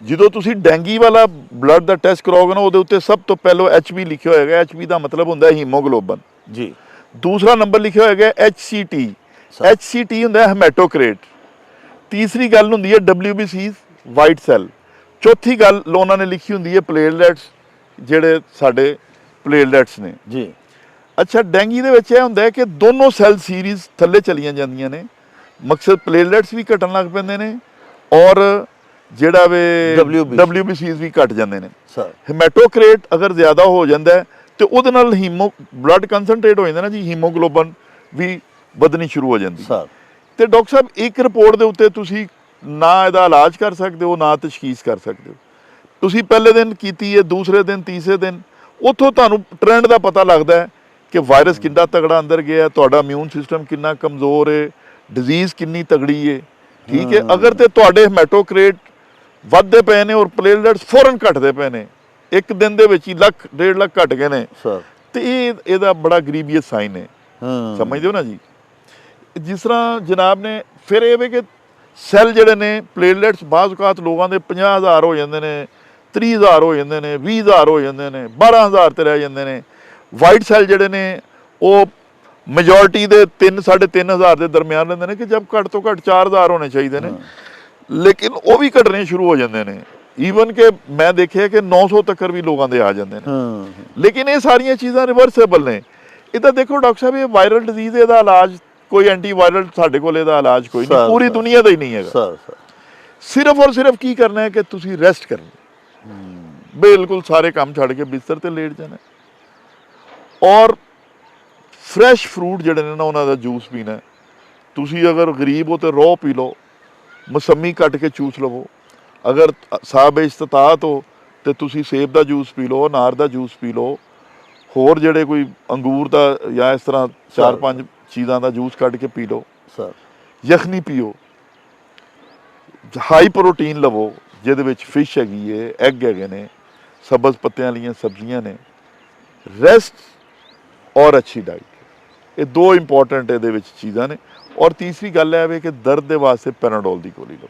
ਜਦੋਂ ਤੁਸੀਂ ਡੈਂਗੀ ਵਾਲਾ ਬਲੱਡ ਦਾ ਟੈਸਟ ਕਰਾਓਗੇ ਨਾ ਉਹਦੇ ਉੱਤੇ ਸਭ ਤੋਂ ਪਹਿਲਾਂ HB ਲਿਖਿਆ ਹੋਏਗਾ। HB ਦਾ ਮਤਲਬ ਹੁੰਦਾ ਹੈ ਹੀਮੋਗਲੋਬਨ। ਜੀ ਦੂਸਰਾ ਨੰਬਰ ਲਿਖਿਆ ਹੋਏਗਾ HCT। HCT ਹੁੰਦਾ ਹੈ ਹੈਮੈਟੋਕ੍ਰੇਟ। ਤੀਸਰੀ ਗੱਲ ਹੁੰਦੀ ਹੈ WBCs ਵਾਈਟ ਸੈੱਲ। ਚੌਥੀ ਗੱਲ ਉਹਨਾਂ ਨੇ ਲਿਖੀ ਹੁੰਦੀ ਹੈ ਪਲੇਟਲੈਟਸ, ਜਿਹੜੇ ਸਾਡੇ ਪਲੇਟਲੈਟਸ ਨੇ ਜੀ ਅੱਛਾ। ਡੈਂਗੀ ਦੇ ਵਿੱਚ ਇਹ ਹੁੰਦਾ ਹੈ ਕਿ ਦੋਨੋਂ ਸੈੱਲ ਸੀਰੀਜ਼ ਥੱਲੇ ਚਲੀਆਂ ਜਾਂਦੀਆਂ ਨੇ, ਮਕਸਦ ਪਲੇਟਲੈਟਸ ਵੀ ਘਟਣ ਲੱਗ ਪੈਂਦੇ ਨੇ ਔਰ ਜਿਹੜਾ ਵੇ WBCs ਵੀ ਘਟ ਜਾਂਦੇ ਨੇ। ਸਰ ਹੈਮੈਟੋਕ੍ਰੇਟ ਅਗਰ ਜ਼ਿਆਦਾ ਹੋ ਜਾਂਦਾ ਹੈ ਤੇ ਉਹਦੇ ਨਾਲ ਬਲੱਡ ਕਨਸੈਂਟਰੇਟ ਹੋ ਜਾਂਦਾ ਨਾ ਜੀ, ਹੀਮੋਗਲੋਬਨ ਵੀ ਵਧਣੀ ਸ਼ੁਰੂ ਹੋ ਜਾਂਦੀ। ਸਰ ਤੇ ਡਾਕਟਰ ਸਾਹਿਬ ਇੱਕ ਰਿਪੋਰਟ ਦੇ ਉੱਤੇ ਤੁਸੀਂ ਨਾ ਇਹਦਾ ਇਲਾਜ ਕਰ ਸਕਦੇ ਹੋ ਨਾ ਤਸ਼ਖੀਸ ਕਰ ਸਕਦੇ ਹੋ। ਤੁਸੀਂ ਪਹਿਲੇ ਦਿਨ ਕੀਤੀ ਹੈ, ਦੂਸਰੇ ਦਿਨ, ਤੀਸਰੇ ਦਿਨ, ਉੱਥੋਂ ਤੁਹਾਨੂੰ ਟ੍ਰੈਂਡ ਦਾ ਪਤਾ ਲੱਗਦਾ ਹੈ ਕਿ ਵਾਇਰਸ ਕਿੰਨਾ ਤਗੜਾ ਅੰਦਰ ਗਿਆ, ਤੁਹਾਡਾ ਇਮਿਊਨ ਸਿਸਟਮ ਕਿੰਨਾ ਕਮਜ਼ੋਰ ਹੈ, ਡਿਜ਼ੀਜ਼ ਕਿੰਨੀ ਤਗੜੀ ਹੈ। ਠੀਕ ਹੈ, ਅਗਰ ਤੇ ਤੁਹਾਡੇ ਹੈਮੈਟੋਕ੍ਰੇਟ ਵੱਧਦੇ ਪਏ ਨੇ ਔਰ ਪਲੇਟਲੈਟਸ ਫੌਰਨ ਘਟਦੇ ਪਏ ਨੇ, ਇੱਕ ਦਿਨ ਦੇ ਵਿੱਚ ਹੀ 1 1.5 ਲੱਖ ਘਟ ਗਏ ਨੇ, ਸਰ ਤੇ ਇਹਦਾ ਬੜਾ ਗਰੀਬੀਅਤ ਸਾਈਨ ਹੈ। ਹਾਂ ਸਮਝਦੇ ਹੋ ਨਾ ਜੀ। ਜਿਸ ਤਰ੍ਹਾਂ ਜਨਾਬ ਨੇ ਫਿਰ ਇਹ ਵੇ ਕਿ ਸੈੱਲ ਜਿਹੜੇ ਨੇ ਪਲੇਟਲੈਟਸ ਬਾਜ਼ ਔਕਾਤ ਲੋਕਾਂ ਦੇ 50,000 ਹੋ ਜਾਂਦੇ ਨੇ, 30,000 ਹੋ ਜਾਂਦੇ ਨੇ, 20,000 ਹੋ ਜਾਂਦੇ ਨੇ, 12,000 ਤੇ ਰਹਿ ਜਾਂਦੇ ਨੇ। ਵਾਈਟ ਸੈੱਲ ਜਿਹੜੇ ਨੇ ਉਹ ਮੈਜੋਰਿਟੀ ਦੇ 3-3.5 ਦੇ ਦਰਮਿਆਨ ਰਹਿੰਦੇ ਨੇ, ਕਿ ਜਦ ਘੱਟ ਤੋਂ ਘੱਟ 4,000 ਹੋਣੇ ਚਾਹੀਦੇ ਨੇ, ਲੇਕਿਨ ਉਹ ਵੀ ਘਟਣੇ ਸ਼ੁਰੂ ਹੋ ਜਾਂਦੇ ਨੇ। ਈਵਨ ਕਿ ਮੈਂ ਦੇਖਿਆ ਕਿ 900 ਤੱਕ ਵੀ ਲੋਕਾਂ ਦੇ ਆ ਜਾਂਦੇ ਨੇ। ਹਾਂ ਲੇਕਿਨ ਇਹ ਸਾਰੀਆਂ ਚੀਜ਼ਾਂ ਰਿਵਰਸੇਬਲ ਨੇ। ਇਹ ਤਾਂ ਦੇਖੋ ਡਾਕਟਰ ਸਾਹਿਬ, ਇਹ ਵਾਇਰਲ ਡਿਜ਼ੀਜ਼, ਇਹਦਾ ਇਲਾਜ ਕੋਈ ਐਂਟੀਵਾਇਰਲ ਸਾਡੇ ਕੋਲ ਇਹਦਾ ਇਲਾਜ ਕੋਈ ਨਹੀਂ, ਪੂਰੀ ਦੁਨੀਆ ਦਾ ਹੀ ਨਹੀਂ ਹੈਗਾ। ਸਰ ਸਿਰਫ ਔਰ ਸਿਰਫ ਕੀ ਕਰਨਾ ਹੈ ਕਿ ਤੁਸੀਂ ਰੈਸਟ ਕਰਨੀ, ਬਿਲਕੁਲ ਸਾਰੇ ਕੰਮ ਛੱਡ ਕੇ ਬਿਸਤਰ ਤੇ ਲੇਟ ਜਾਣਾ ਔਰ ਫਰੈਸ਼ ਫਰੂਟ ਜਿਹੜੇ ਨੇ ਨਾ ਉਹਨਾਂ ਦਾ ਜੂਸ ਪੀਣਾ। ਤੁਸੀਂ ਅਗਰ ਗਰੀਬ ਹੋ ਤੇ ਰੋਹ ਪੀ ਲਓ, ਮੌਸਮੀ ਕੱਟ ਕੇ ਚੂਸ ਲਵੋ। ਅਗਰ ਸਾਹਬ ਇਸਤਤਾਤ ਹੋ ਤੇ ਤੁਸੀਂ ਸੇਬ ਦਾ ਜੂਸ ਪੀ ਲਓ, ਅਨਾਰ ਦਾ ਜੂਸ ਪੀ ਲਓ, ਹੋਰ ਜਿਹੜੇ ਕੋਈ ਅੰਗੂਰ ਦਾ ਜਾਂ ਇਸ ਤਰ੍ਹਾਂ 4-5 ਚੀਜ਼ਾਂ ਦਾ ਜੂਸ ਕੱਢ ਕੇ ਪੀ ਲਓ। ਸਰ ਯਖਨੀ ਪੀਓ, ਹਾਈ ਪ੍ਰੋਟੀਨ ਲਵੋ ਜਿਹਦੇ ਵਿੱਚ ਫਿਸ਼ ਹੈਗੀ ਹੈ, ਐਗ ਹੈਗੇ ਨੇ, ਸਬਜ਼ ਪੱਤਿਆਂ ਵਾਲੀਆਂ ਸਬਜ਼ੀਆਂ ਨੇ। ਰੈਸਟ ਔਰ ਅੱਛੀ ਡਾਈਟ, ਇਹ ਦੋ ਇੰਪੋਰਟੈਂਟ ਇਹਦੇ ਵਿੱਚ ਚੀਜ਼ਾਂ ਨੇ। ਔਰ ਤੀਸਰੀ ਗੱਲ ਇਹ ਹੈ ਕਿ ਦਰਦ ਦੇ ਵਾਸਤੇ ਪੈਨਾਡੋਲ ਦੀ ਗੋਲੀ ਲਓ।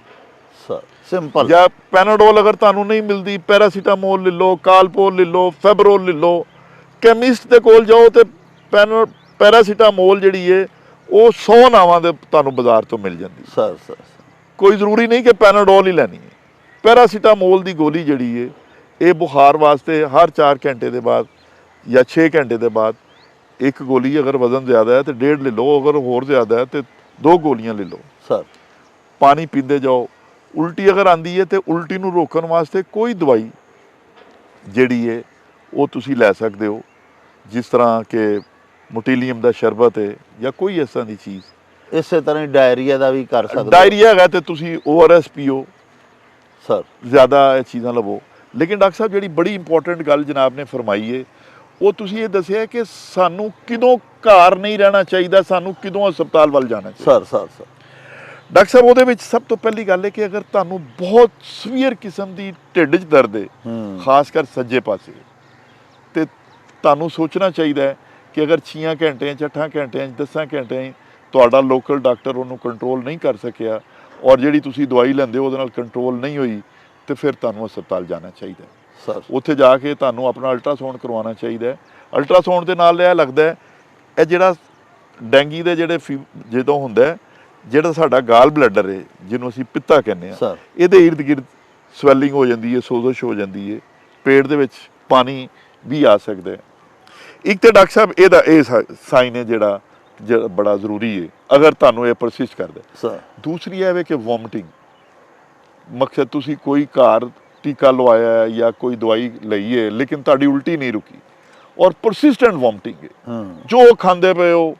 Sir simple. ਜਾਂ ਪੈਨਾਡੋਲ ਅਗਰ ਤੁਹਾਨੂੰ ਨਹੀਂ ਮਿਲਦੀ, ਪੈਰਾਸੀਟਾਮੋਲ ਲੈ ਲਓ, ਕਾਲਪੋਲ ਲੈ ਲਓ, ਫੈਬਰੋਲ ਲੈ ਲਓ। ਕੈਮਿਸਟ ਦੇ ਕੋਲ ਜਾਓ ਤੇ ਪੈਰਾਸੀਟਾਮੋਲ ਜਿਹੜੀ ਹੈ ਉਹ 100 ਨਾਵਾਂ ਦੇ ਤੁਹਾਨੂੰ ਬਾਜ਼ਾਰ ਤੋਂ ਮਿਲ ਜਾਂਦੀ। ਸਰ ਕੋਈ ਜ਼ਰੂਰੀ ਨਹੀਂ ਕਿ ਪੈਨਾਡੋਲ ਹੀ ਲੈਣੀ ਹੈ। ਪੈਰਾਸੀਟਾਮੋਲ ਦੀ ਗੋਲੀ ਜਿਹੜੀ ਹੈ ਇਹ ਬੁਖਾਰ ਵਾਸਤੇ ਹਰ 4 ਘੰਟੇ ਦੇ ਬਾਅਦ ਜਾਂ 6 ਘੰਟੇ ਦੇ ਬਾਅਦ ਇੱਕ ਗੋਲੀ, ਅਗਰ ਵਜ਼ਨ ਜ਼ਿਆਦਾ ਹੈ ਤੇ 1.5 ਲੈ ਲਓ, ਅਗਰ ਹੋਰ ਜ਼ਿਆਦਾ ਹੈ ਤੇ 2 ਗੋਲੀਆਂ ਲੈ ਲਓ। ਸਰ ਪਾਣੀ ਪੀਂਦੇ ਜਾਓ। ਉਲਟੀ ਅਗਰ ਆਂਦੀ ਹੈ ਤੇ ਉਲਟੀ ਨੂੰ ਰੋਕਣ ਵਾਸਤੇ ਕੋਈ ਦਵਾਈ ਜਿਹੜੀ ਹੈ ਉਹ ਤੁਸੀਂ ਲੈ ਸਕਦੇ ਹੋ, ਜਿਸ ਤਰ੍ਹਾਂ ਕਿ ਮੋਟੀਲੀਅਮ ਦਾ ਸ਼ਰਬਤ ਹੈ ਜਾਂ ਕੋਈ ਇਸ ਤਰ੍ਹਾਂ ਦੀ ਚੀਜ਼। ਇਸੇ ਤਰ੍ਹਾਂ ਹੀ ਡਾਇਰੀਆ ਦਾ ਵੀ ਕਰ ਸਕਦੇ ਹੋ। ਡਾਇਰੀਆ ਹੈਗਾ ਤੇ ਤੁਸੀਂ ORS ਪੀਓ, ਸਰ ਜ਼ਿਆਦਾ ਇਹ ਚੀਜ਼ਾਂ ਲਵੋ। ਲੇਕਿਨ ਡਾਕਟਰ ਸਾਹਿਬ ਜਿਹੜੀ ਬੜੀ ਇੰਪੋਰਟੈਂਟ ਗੱਲ ਜਨਾਬ ਨੇ ਫਰਮਾਈ ਹੈ, ਉਹ ਤੁਸੀਂ ਇਹ ਦੱਸਿਆ ਕਿ ਸਾਨੂੰ ਕਦੋਂ ਘਰ ਨਹੀਂ ਰਹਿਣਾ ਚਾਹੀਦਾ, ਸਾਨੂੰ ਕਦੋਂ ਹਸਪਤਾਲ ਵੱਲ ਜਾਣਾ ਚਾਹੀਦਾ। ਸਰ ਡਾਕਟਰ ਸਾਹਿਬ ਉਹਦੇ ਵਿੱਚ ਸਭ ਤੋਂ ਪਹਿਲੀ ਗੱਲ ਹੈ ਕਿ ਅਗਰ ਤੁਹਾਨੂੰ ਬਹੁਤ ਸੀਵੀਅਰ ਕਿਸਮ ਦੀ ਢਿੱਡ 'ਚ ਦਰਦ ਹੈ, ਖਾਸ ਕਰ ਸੱਜੇ ਪਾਸੇ, ਤੇ ਤੁਹਾਨੂੰ ਸੋਚਣਾ ਚਾਹੀਦਾ ਹੈ ਕਿ ਅਗਰ 6 ਘੰਟਿਆਂ 'ਚ 8 ਘੰਟਿਆਂ 'ਚ 10 ਘੰਟਿਆਂ 'ਚ ਤੁਹਾਡਾ ਲੋਕਲ ਡਾਕਟਰ ਉਹਨੂੰ ਕੰਟਰੋਲ ਨਹੀਂ ਕਰ ਸਕਿਆ ਔਰ ਜਿਹੜੀ ਤੁਸੀਂ ਦਵਾਈ ਲੈਂਦੇ ਹੋ ਉਹਦੇ ਨਾਲ ਕੰਟਰੋਲ ਨਹੀਂ ਹੋਈ, ਤੇ ਫਿਰ ਤੁਹਾਨੂੰ ਹਸਪਤਾਲ ਜਾਣਾ ਚਾਹੀਦਾ ਹੈ। ਸਰ ਉੱਥੇ ਜਾ ਕੇ ਤੁਹਾਨੂੰ ਆਪਣਾ ਅਲਟਰਾਸਾਊਂਡ ਕਰਵਾਉਣਾ ਚਾਹੀਦਾ ਹੈ। ਅਲਟਰਾਸਾਊਂਡ ਦੇ ਨਾਲ ਇਹ ਲੱਗਦਾ ਹੈ ਇਹ ਜਿਹੜਾ ਡੈਂਗੀ ਦੇ ਜਿਹੜੇ ਜਦੋਂ ਹੁੰਦਾ ਹੈ, ਜਿਹੜਾ ਸਾਡਾ ਗਾਲ ਬਲੈਡਰ ਹੈ ਜਿਹਨੂੰ ਅਸੀਂ ਪਿੱਤਾ ਕਹਿੰਦੇ ਹਾਂ, ਸਰ ਇਹਦੇ ਇਰਦ ਗਿਰਦ ਸਵੈਲਿੰਗ ਹੋ ਜਾਂਦੀ ਹੈ, ਸੋਜ਼ਸ਼ ਹੋ ਜਾਂਦੀ ਹੈ, ਪੇਟ ਦੇ ਵਿੱਚ ਪਾਣੀ ਵੀ ਆ ਸਕਦਾ ਹੈ। ਇੱਕ ਤੇ ਡਾਕਟਰ ਸਾਹਿਬ ਇਹਦਾ ਇਹ ਸਾਈਨ ਹੈ ਜਿਹੜਾ ਬੜਾ ਜ਼ਰੂਰੀ ਹੈ ਅਗਰ ਤੁਹਾਨੂੰ ਇਹ ਪਰਸਿਸਟ ਕਰਦਾ। ਸਰ ਦੂਸਰੀ ਇਹ ਵੇ ਕਿ ਵੋਮਿਟਿੰਗ, ਮਕਸਦ ਤੁਸੀਂ ਕੋਈ ਘਰ ਟੀਕਾ ਲਵਾਇਆ ਹੈ ਜਾਂ ਕੋਈ ਦਵਾਈ ਲਈ ਹੈ ਲੇਕਿਨ ਤੁਹਾਡੀ ਉਲਟੀ ਨਹੀਂ ਰੁਕੀ ਔਰ ਪਰਸਿਸਟੈਂਟ ਵੋਮਿਟਿੰਗ ਹੈ, ਜੋ ਖਾਂਦੇ ਪਏ ਹੋ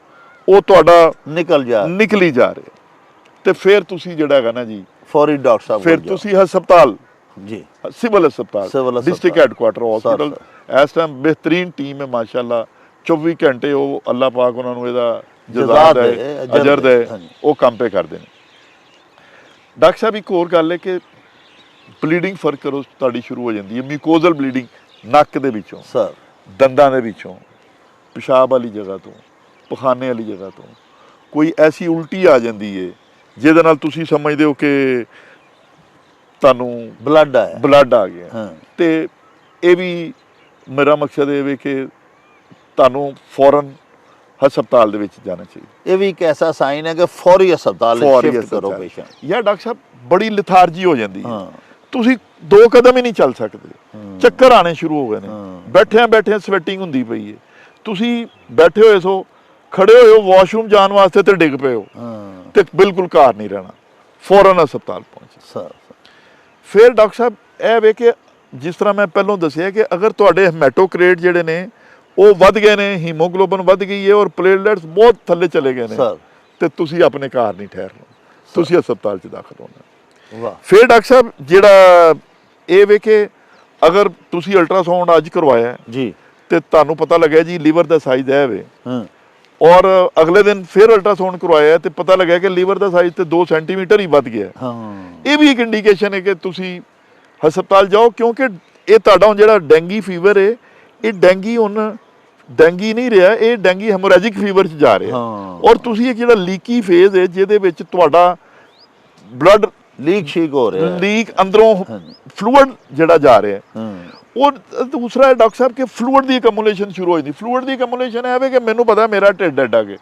ਉਹ ਤੁਹਾਡਾ ਨਿਕਲੀ ਜਾ ਰਿਹਾ, ਤੇ ਫਿਰ ਤੁਸੀਂ ਜਿਹੜਾ ਹੈਗਾ ਨਾ ਜੀ ਫੌਰੀ ਡਾਕਟਰ ਸਾਹਿਬ ਫਿਰ ਤੁਸੀਂ ਹਸਪਤਾਲ ਜੀ, ਸਿਵਲ ਹਸਪਤਾਲ ਡਿਸਟ੍ਰਿਕਟ ਹੈਡਕੁਆਟਰ ਹਸਪੀਟਲ, ਇਸ ਟਾਈਮ ਬਿਹਤਰੀਨ ਟੀਮ ਹੈ ਮਾਸ਼ਾਅੱਲਾ, 24 ਘੰਟੇ ਉਹ ਅੱਲਾਹ ਪਾਕ ਉਹਨਾਂ ਨੂੰ ਇਹਦਾ ਜਜ਼ਾ ਦੇ ਅਜਰ ਦੇ ਉਹ ਕੰਮ ਪੇ ਕਰਦੇ ਨੇ। ਡਾਕਟਰ ਸਾਹਿਬ ਇੱਕ ਹੋਰ ਗੱਲ ਹੈ ਕਿ ਬਲੀਡਿੰਗ ਫਰਕ ਕਰੋ ਤੁਹਾਡੀ ਸ਼ੁਰੂ ਹੋ ਜਾਂਦੀ ਹੈ, ਮਿਊਕੋਜ਼ਲ ਬਲੀਡਿੰਗ ਨੱਕ ਦੇ ਵਿੱਚੋਂ, ਸਰ ਦੰਦਾਂ ਦੇ ਵਿੱਚੋਂ, ਪਿਸ਼ਾਬ ਵਾਲੀ ਜਗ੍ਹਾ ਤੋਂ, ਪਖਾਨੇ ਵਾਲੀ ਜਗ੍ਹਾ ਤੋਂ ਕੋਈ ਐਸੀ ਉਲਟੀ ਆ ਜਾਂਦੀ ਹੈ ਜਿਹਦੇ ਨਾਲ ਤੁਸੀਂ ਸਮਝਦੇ ਹੋ ਕਿ ਤੁਹਾਨੂੰ ਬਲੱਡ ਆ ਗਿਆ, ਤੇ ਇਹ ਵੀ ਮੇਰਾ ਮਕਸਦ ਇਹ ਵੇ ਕਿ ਤੁਹਾਨੂੰ ਫੌਰਨ ਹਸਪਤਾਲ ਦੇ ਵਿੱਚ ਜਾਣਾ ਚਾਹੀਦਾ। ਇਹ ਵੀ ਇੱਕ ਐਸਾ ਸਾਈਨ ਹੈ ਕਿ ਫੌਰੀ ਹਸਪਤਾਲ ਸ਼ਿਫਟ ਕਰੋ ਪੇਸ਼ੈਂਟ। ਯਾ ਡਾਕਟਰ ਸਾਹਿਬ ਬੜੀ ਲਿਥਾਰਜੀ ਹੋ ਜਾਂਦੀ ਹੈ, ਤੁਸੀਂ 2 ਕਦਮ ਹੀ ਨਹੀਂ ਚੱਲ ਸਕਦੇ, ਚੱਕਰ ਆਣੇ ਸ਼ੁਰੂ ਹੋ ਗਏ ਨੇ, ਬੈਠਿਆਂ ਸਵੈਟਿੰਗ ਹੁੰਦੀ ਪਈ ਹੈ, ਤੁਸੀਂ ਬੈਠੇ ਹੋਏ ਸੋ ਖੜੇ ਹੋਏ ਹੋ ਵਾਸ਼ਰੂਮ ਜਾਣ ਵਾਸਤੇ ਤੇ ਡਿੱਗ ਪਏ ਹੋ, ਤੇ ਬਿਲਕੁਲ ਘਰ ਨਹੀਂ ਰਹਿਣਾ, ਫੌਰਨ ਹਸਪਤਾਲ ਪਹੁੰਚੋ। ਸਰ ਫਿਰ ਡਾਕਟਰ ਸਾਹਿਬ ਇਹ ਵੇ ਕਿ ਜਿਸ ਤਰ੍ਹਾਂ ਮੈਂ ਪਹਿਲਾਂ ਦੱਸਿਆ ਕਿ ਅਗਰ ਤੁਹਾਡੇ ਹੈਮੈਟੋਕ੍ਰੇਟ ਜਿਹੜੇ ਨੇ ਉਹ ਵੱਧ ਗਏ ਨੇ, ਹੀਮੋਗਲੋਬਿਨ ਵੱਧ ਗਈ ਹੈ ਔਰ ਪਲੇਟਲੈਟਸ ਬਹੁਤ ਥੱਲੇ ਚਲੇ ਗਏ ਨੇ, ਤੇ ਤੁਸੀਂ ਆਪਣੇ ਘਰ ਨਹੀਂ ਠਹਿਰਨਾ, ਤੁਸੀਂ ਹਸਪਤਾਲ 'ਚ ਦਾਖਲ ਹੋਣਾ। ਵਾਹ। ਫਿਰ ਡਾਕਟਰ ਸਾਹਿਬ ਜਿਹੜਾ ਇਹ ਵੇ ਕਿ ਅਗਰ ਤੁਸੀਂ ਅਲਟਰਾਸਾਊਂਡ ਅੱਜ ਕਰਵਾਇਆ ਜੀ ਤੇ ਤੁਹਾਨੂੰ ਪਤਾ ਲੱਗਿਆ ਜੀ ਲੀਵਰ ਦਾ ਸਾਈਜ਼ ਇਹ ਵੇ, ਔਰ ਅਗਲੇ ਦਿਨ ਫਿਰ ਅਲਟਰਾਸਾਊਂਡ ਕਰਵਾਇਆ ਤੇ ਪਤਾ ਲੱਗਿਆ ਕਿ ਲੀਵਰ ਦਾ ਸਾਈਜ਼ ਤੇ 2 ਸੈਂਟੀਮੀਟਰ ਹੀ ਵੱਧ ਗਿਆ, ਇਹ ਵੀ ਇੱਕ ਇੰਡੀਕੇਸ਼ਨ ਹੈ ਕਿ ਤੁਸੀਂ ਹਸਪਤਾਲ ਜਾਓ, ਕਿਉਂਕਿ ਇਹ ਤੁਹਾਡਾ ਹੁਣ ਜਿਹੜਾ ਡੈਂਗੀ ਫੀਵਰ ਹੈ ਇਹ ਡੈਂਗੀ ਹੁਣ ਡੈਂਗੀ ਨਹੀਂ ਰਿਹਾ, ਇਹ ਡੈਂਗੀ ਹੈਮੋਰੈਜਿਕ ਫੀਵਰ 'ਚ ਜਾ ਰਿਹਾ, ਔਰ ਤੁਸੀਂ ਇੱਕ ਜਿਹੜਾ ਲੀਕੀ ਫੇਜ਼ ਹੈ ਜਿਹਦੇ ਵਿੱਚ ਤੁਹਾਡਾ ਬਲੱਡ ਲੀਕ ਹੋ ਰਿਹਾ, ਲੀਕ ਅੰਦਰੋਂ ਫਲੂਇਡ ਜਿਹੜਾ ਜਾ ਰਿਹਾ, ਉਹ ਦੂਸਰਾ ਹੈ ਡਾਕਟਰ ਸਾਹਿਬ ਕਿ ਫਲੂਇਡ ਦੀ ਅਕਮੂਲੇਸ਼ਨ ਸ਼ੁਰੂ ਹੋ ਜਾਂਦੀ। ਫਲੂਇਡ ਦੀ ਅਕਮੂਲੇਸ਼ਨ ਹੈ ਕਿ ਮੈਨੂੰ ਪਤਾ ਮੇਰਾ ਢਿੱਡ ਐਡਾ ਕੇ,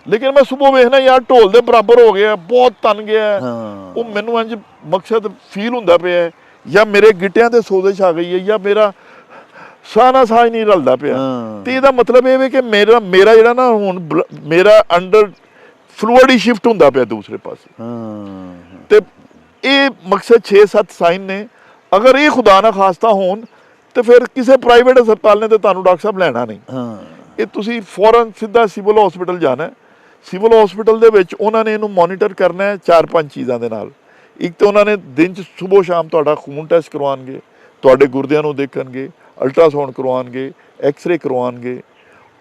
ਲੇਕਿਨ ਮੈਂ ਸਵੇਰ ਵੇਖਣਾ ਯਾਰ ਢੋਲ ਦੇ ਬਰਾਬਰ ਹੋ ਗਿਆ, ਬਹੁਤ ਤਨ ਗਿਆ, ਉਹ ਮੈਨੂੰ ਇੰਜ ਮਕਸਦ ਫੀਲ ਹੁੰਦਾ ਪਿਆ, ਜਾਂ ਮੇਰੇ ਗਿੱਟਿਆਂ ਤੇ ਸੋਜ਼ਸ਼ ਆ ਗਈ ਹੈ, ਜਾਂ ਮੇਰਾ ਸਾਹ ਨਹੀਂ ਰਲਦਾ ਪਿਆ, ਤੇ ਇਹਦਾ ਮਤਲਬ ਇਹ ਵੇ ਕਿ ਮੇਰਾ ਜਿਹੜਾ ਨਾ ਹੁਣ ਮੇਰਾ ਅੰਡਰ ਫਲੂਇਡ ਹੀ ਸ਼ਿਫਟ ਹੁੰਦਾ ਪਿਆ ਦੂਸਰੇ ਪਾਸੇ, ਤੇ ਇਹ ਮਕਸਦ 6-7 ਸਾਈਨ ਨੇ। ਅਗਰ ਇਹ ਖੁਦਾ ਨਾ ਖਾਸਤਾ ਹੋਣ ਤੇ ਫਿਰ ਕਿਸੇ ਪ੍ਰਾਈਵੇਟ ਹਸਪਤਾਲ ਨੇ ਤੇ ਤੁਹਾਨੂੰ ਡਾਕਟਰ ਸਾਹਿਬ ਲੈਣਾ ਨਹੀਂ, ਇਹ ਤੁਸੀਂ ਫੌਰਨ ਸਿੱਧਾ ਸਿਵਲ ਹਸਪੀਟਲ ਜਾਣਾ। ਸਿਵਲ ਹਸਪੀਟਲ ਦੇ ਵਿੱਚ ਉਹਨਾਂ ਨੇ ਇਹਨੂੰ ਮੋਨੀਟਰ ਕਰਨਾ ਹੈ 4-5 ਚੀਜ਼ਾਂ ਦੇ ਨਾਲ। ਇੱਕ ਤਾਂ ਉਹਨਾਂ ਨੇ ਦਿਨ 'ਚ ਸਵੇਰ ਸ਼ਾਮ ਤੁਹਾਡਾ ਖੂਨ ਟੈਸਟ ਕਰਵਾਉਣਗੇ, ਤੁਹਾਡੇ ਗੁਰਦਿਆਂ ਨੂੰ ਦੇਖਣਗੇ, ਅਲਟਰਾਸਾਊਂਡ ਕਰਵਾਉਣਗੇ, ਐਕਸ-ਰੇ ਕਰਵਾਉਣਗੇ,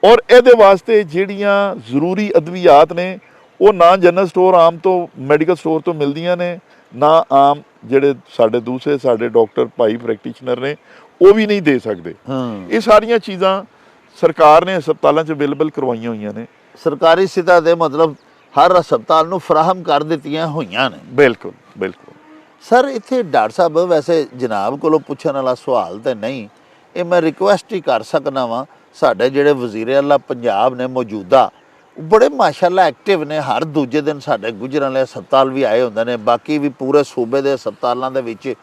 ਔਰ ਇਹਦੇ ਵਾਸਤੇ ਜਿਹੜੀਆਂ ਜ਼ਰੂਰੀ ਅਦਵਿਆਤ ਨੇ ਉਹ ਨਾ ਜਨਰਲ ਸਟੋਰ ਆਮ ਤੋਂ ਮੈਡੀਕਲ ਸਟੋਰ ਤੋਂ ਮਿਲਦੀਆਂ ਨੇ, ਨਾ ਆਮ ਜਿਹੜੇ ਸਾਡੇ ਡਾਕਟਰ ਭਾਈ ਪ੍ਰੈਕਟੀਸ਼ਨਰ ਨੇ ਉਹ ਵੀ ਨਹੀਂ ਦੇ ਸਕਦੇ। ਇਹ ਸਾਰੀਆਂ ਚੀਜ਼ਾਂ ਸਰਕਾਰ ਨੇ ਹਸਪਤਾਲਾਂ 'ਚ ਅਵੇਲੇਬਲ ਕਰਵਾਈਆਂ ਹੋਈਆਂ ਨੇ, ਸਰਕਾਰੀ ਸਤਹ ਤੇ ਮਤਲਬ ਹਰ ਹਸਪਤਾਲ ਨੂੰ ਫਰਾਹਮ ਕਰ ਦਿੱਤੀਆਂ ਹੋਈਆਂ ਨੇ। ਬਿਲਕੁਲ। ਸਰ ਇੱਥੇ ਡਾਕਟਰ ਸਾਹਿਬ ਵੈਸੇ ਜਨਾਬ ਕੋਲੋਂ ਪੁੱਛਣ ਵਾਲਾ ਸਵਾਲ ਤਾਂ ਨਹੀਂ, ਇਹ ਮੈਂ ਰਿਕੁਐਸਟ ਹੀ ਕਰ ਸਕਦਾ ਵਾਂ, ਸਾਡੇ ਜਿਹੜੇ ਵਜ਼ੀਰ ਆਲਾ ਪੰਜਾਬ ਨੇ ਮੌਜੂਦਾ ਬੜੇ ਮਾਸ਼ਾਅੱਲਾ ਐਕਟਿਵ ਨੇ, ਹਰ ਦੂਜੇ ਦਿਨ ਸਾਡੇ ਗੁਜਰਾਂ ਹਸਪਤਾਲ ਵੀ ਆਏ ਹੁੰਦੇ ਨੇ, ਬਾਕੀ ਵੀ ਪੂਰੇ ਸੂਬੇ ਦੇ ਹਸਪਤਾਲਾਂ ਦੇ ਵਿੱਚ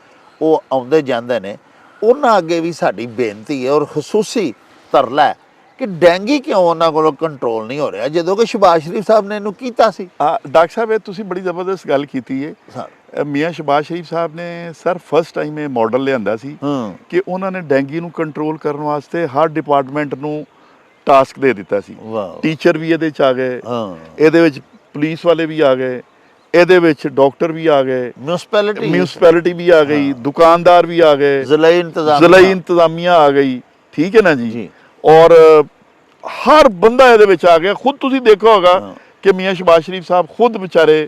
ਉਹ ਆਉਂਦੇ ਜਾਂਦੇ ਨੇ, ਉਹਨਾਂ ਅੱਗੇ ਵੀ ਸਾਡੀ ਬੇਨਤੀ ਹੈ ਔਰ ਖਸੂਸੀ ਤਰਲਾ ਹੈ ਕਿ ਡੈਂਗੀ ਕਿਉਂ ਉਹਨਾਂ ਕੋਲੋਂ ਕੰਟਰੋਲ ਨਹੀਂ ਹੋ ਰਿਹਾ, ਜਦੋਂ ਕਿ ਸ਼ਹਿਬਾਜ਼ ਸ਼ਰੀਫ ਸਾਹਿਬ ਨੇ ਇਹਨੂੰ ਕੀਤਾ ਸੀ। ਡਾਕਟਰ ਸਾਹਿਬ ਇਹ ਤੁਸੀਂ ਬੜੀ ਜ਼ਬਰਦਸਤ ਗੱਲ ਕੀਤੀ ਹੈ। ਮੀਆਂ ਸ਼ਹਿਬਾਜ਼ ਸ਼ਰੀਫ ਸਾਹਿਬ ਨੇ ਸਰ ਫਸਟ ਟਾਈਮ ਇਹ ਮਾਡਲ ਲਿਆਂਦਾ ਸੀ ਕਿ ਉਹਨਾਂ ਨੇ ਡੈਂਗੀ ਨੂੰ ਕੰਟਰੋਲ ਕਰਨ ਵਾਸਤੇ ਹਰ ਡਿਪਾਰਟਮੈਂਟ ਨੂੰ ਟਾਸਕ ਦੇ ਦਿੱਤਾ ਸੀ। ਟੀਚਰ ਵੀ ਇਹਦੇ 'ਚ ਆ ਗਏ, ਇਹਦੇ ਵਿੱਚ ਪੁਲਿਸ ਵਾਲੇ ਵੀ ਆ ਗਏ, ਇਹਦੇ ਵਿੱਚ ਡਾਕਟਰ ਵੀ ਆ ਗਏ, ਮਿਊਨਿਸਪੈਲਿਟੀ ਵੀ ਆ ਗਈ, ਦੁਕਾਨਦਾਰ ਵੀ ਆ ਗਏ, ਜ਼ਿਲ੍ਹੀ ਇੰਤਜ਼ਾਮੀਆ ਆ ਗਈ, ਠੀਕ ਹੈ ਨਾ ਜੀ, ਔਰ ਹਰ ਬੰਦਾ ਇਹਦੇ ਵਿੱਚ ਆ ਗਿਆ। ਖੁਦ ਤੁਸੀਂ ਦੇਖੋ ਹੋਗਾ ਕਿ ਮੀਆਂ ਸ਼ਹਿਬਾਜ਼ ਸ਼ਰੀਫ ਸਾਹਿਬ ਖੁਦ ਵਿਚਾਰੇ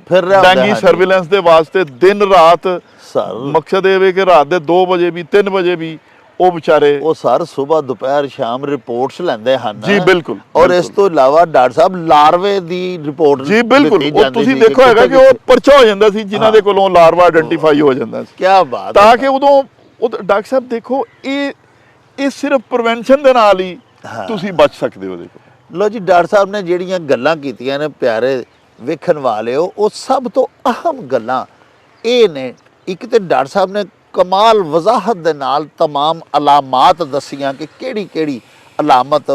ਫਿਰ ਰਿਹਾ ਹੁੰਦਾ, ਡੈਂਗੀ ਹਾਂਜੀ। ਸਰਵੇਲੈਂਸ ਦੇ ਵਾਸਤੇ ਦਿਨ ਰਾਤ ਸਰ ਮਕਸਦ ਇਹ ਵੇ ਕਿ ਰਾਤ ਦੇ 2 ਵਜੇ ਵੀ 3 ਵਜੇ ਵੀ ਉਹ ਵਿਚਾਰੇ ਉਹ ਸਰ ਸਵੇਰ ਦੁਪਹਿਰ ਸ਼ਾਮ ਰਿਪੋਰਟਸ ਲੈਂਦੇ ਹਨ ਜੀ ਬਿਲਕੁਲ ਔਰ ਇਸ ਤੋਂ ਇਲਾਵਾ ਡਾਕਟਰ ਸਾਹਿਬ ਲਾਰਵੇ ਦੀ ਰਿਪੋਰਟ ਜੀ ਬਿਲਕੁਲ ਉਹ ਤੁਸੀਂ ਦੇਖੋ ਹੈਗਾ ਕਿ ਉਹ ਪਰਚਾ ਹੋ ਜਾਂਦਾ ਸੀ ਜਿਨ੍ਹਾਂ ਦੇ ਕੋਲੋਂ ਲਾਰਵਾ ਆਇਡੈਂਟੀਫਾਈ ਹੋ ਜਾਂਦਾ ਸੀ। ਕੀ ਬਾਤ ਤਾਂ ਕਿ ਉਦੋਂ ਉਹ ਡਾਕਟਰ ਸਾਹਿਬ ਦੇਖੋ ਇਹ ਸਿਰਫ ਪ੍ਰੀਵੈਂਸ਼ਨ ਦੇ ਨਾਲ ਹੀ ਤੁਸੀਂ ਬਚ ਸਕਦੇ ਹੋ। ਦੇਖੋ ਲੋ ਜੀ ਡਾਕਟਰ ਸਾਹਿਬ ਨੇ ਜਿਹੜੀਆਂ ਗੱਲਾਂ ਕੀਤੀਆਂ ਨੇ ਪਿਆਰੇ ਵੇਖਣ ਵਾਲਿਓ, ਉਹ ਸਭ ਤੋਂ ਅਹਿਮ ਗੱਲਾਂ ਇਹ ਨੇ। ਇੱਕ ਤੇ ਡਾਕਟਰ ਸਾਹਿਬ ਨੇ ਕਮਾਲ ਵਜ਼ਾਹਤ ਦੇ ਨਾਲ तमाम ਅਲਾਮਾਤ ਦੱਸੀਆਂ ਕਿ ਕਿਹੜੀ ਕਿਹੜੀ ਅਲਾਮਤ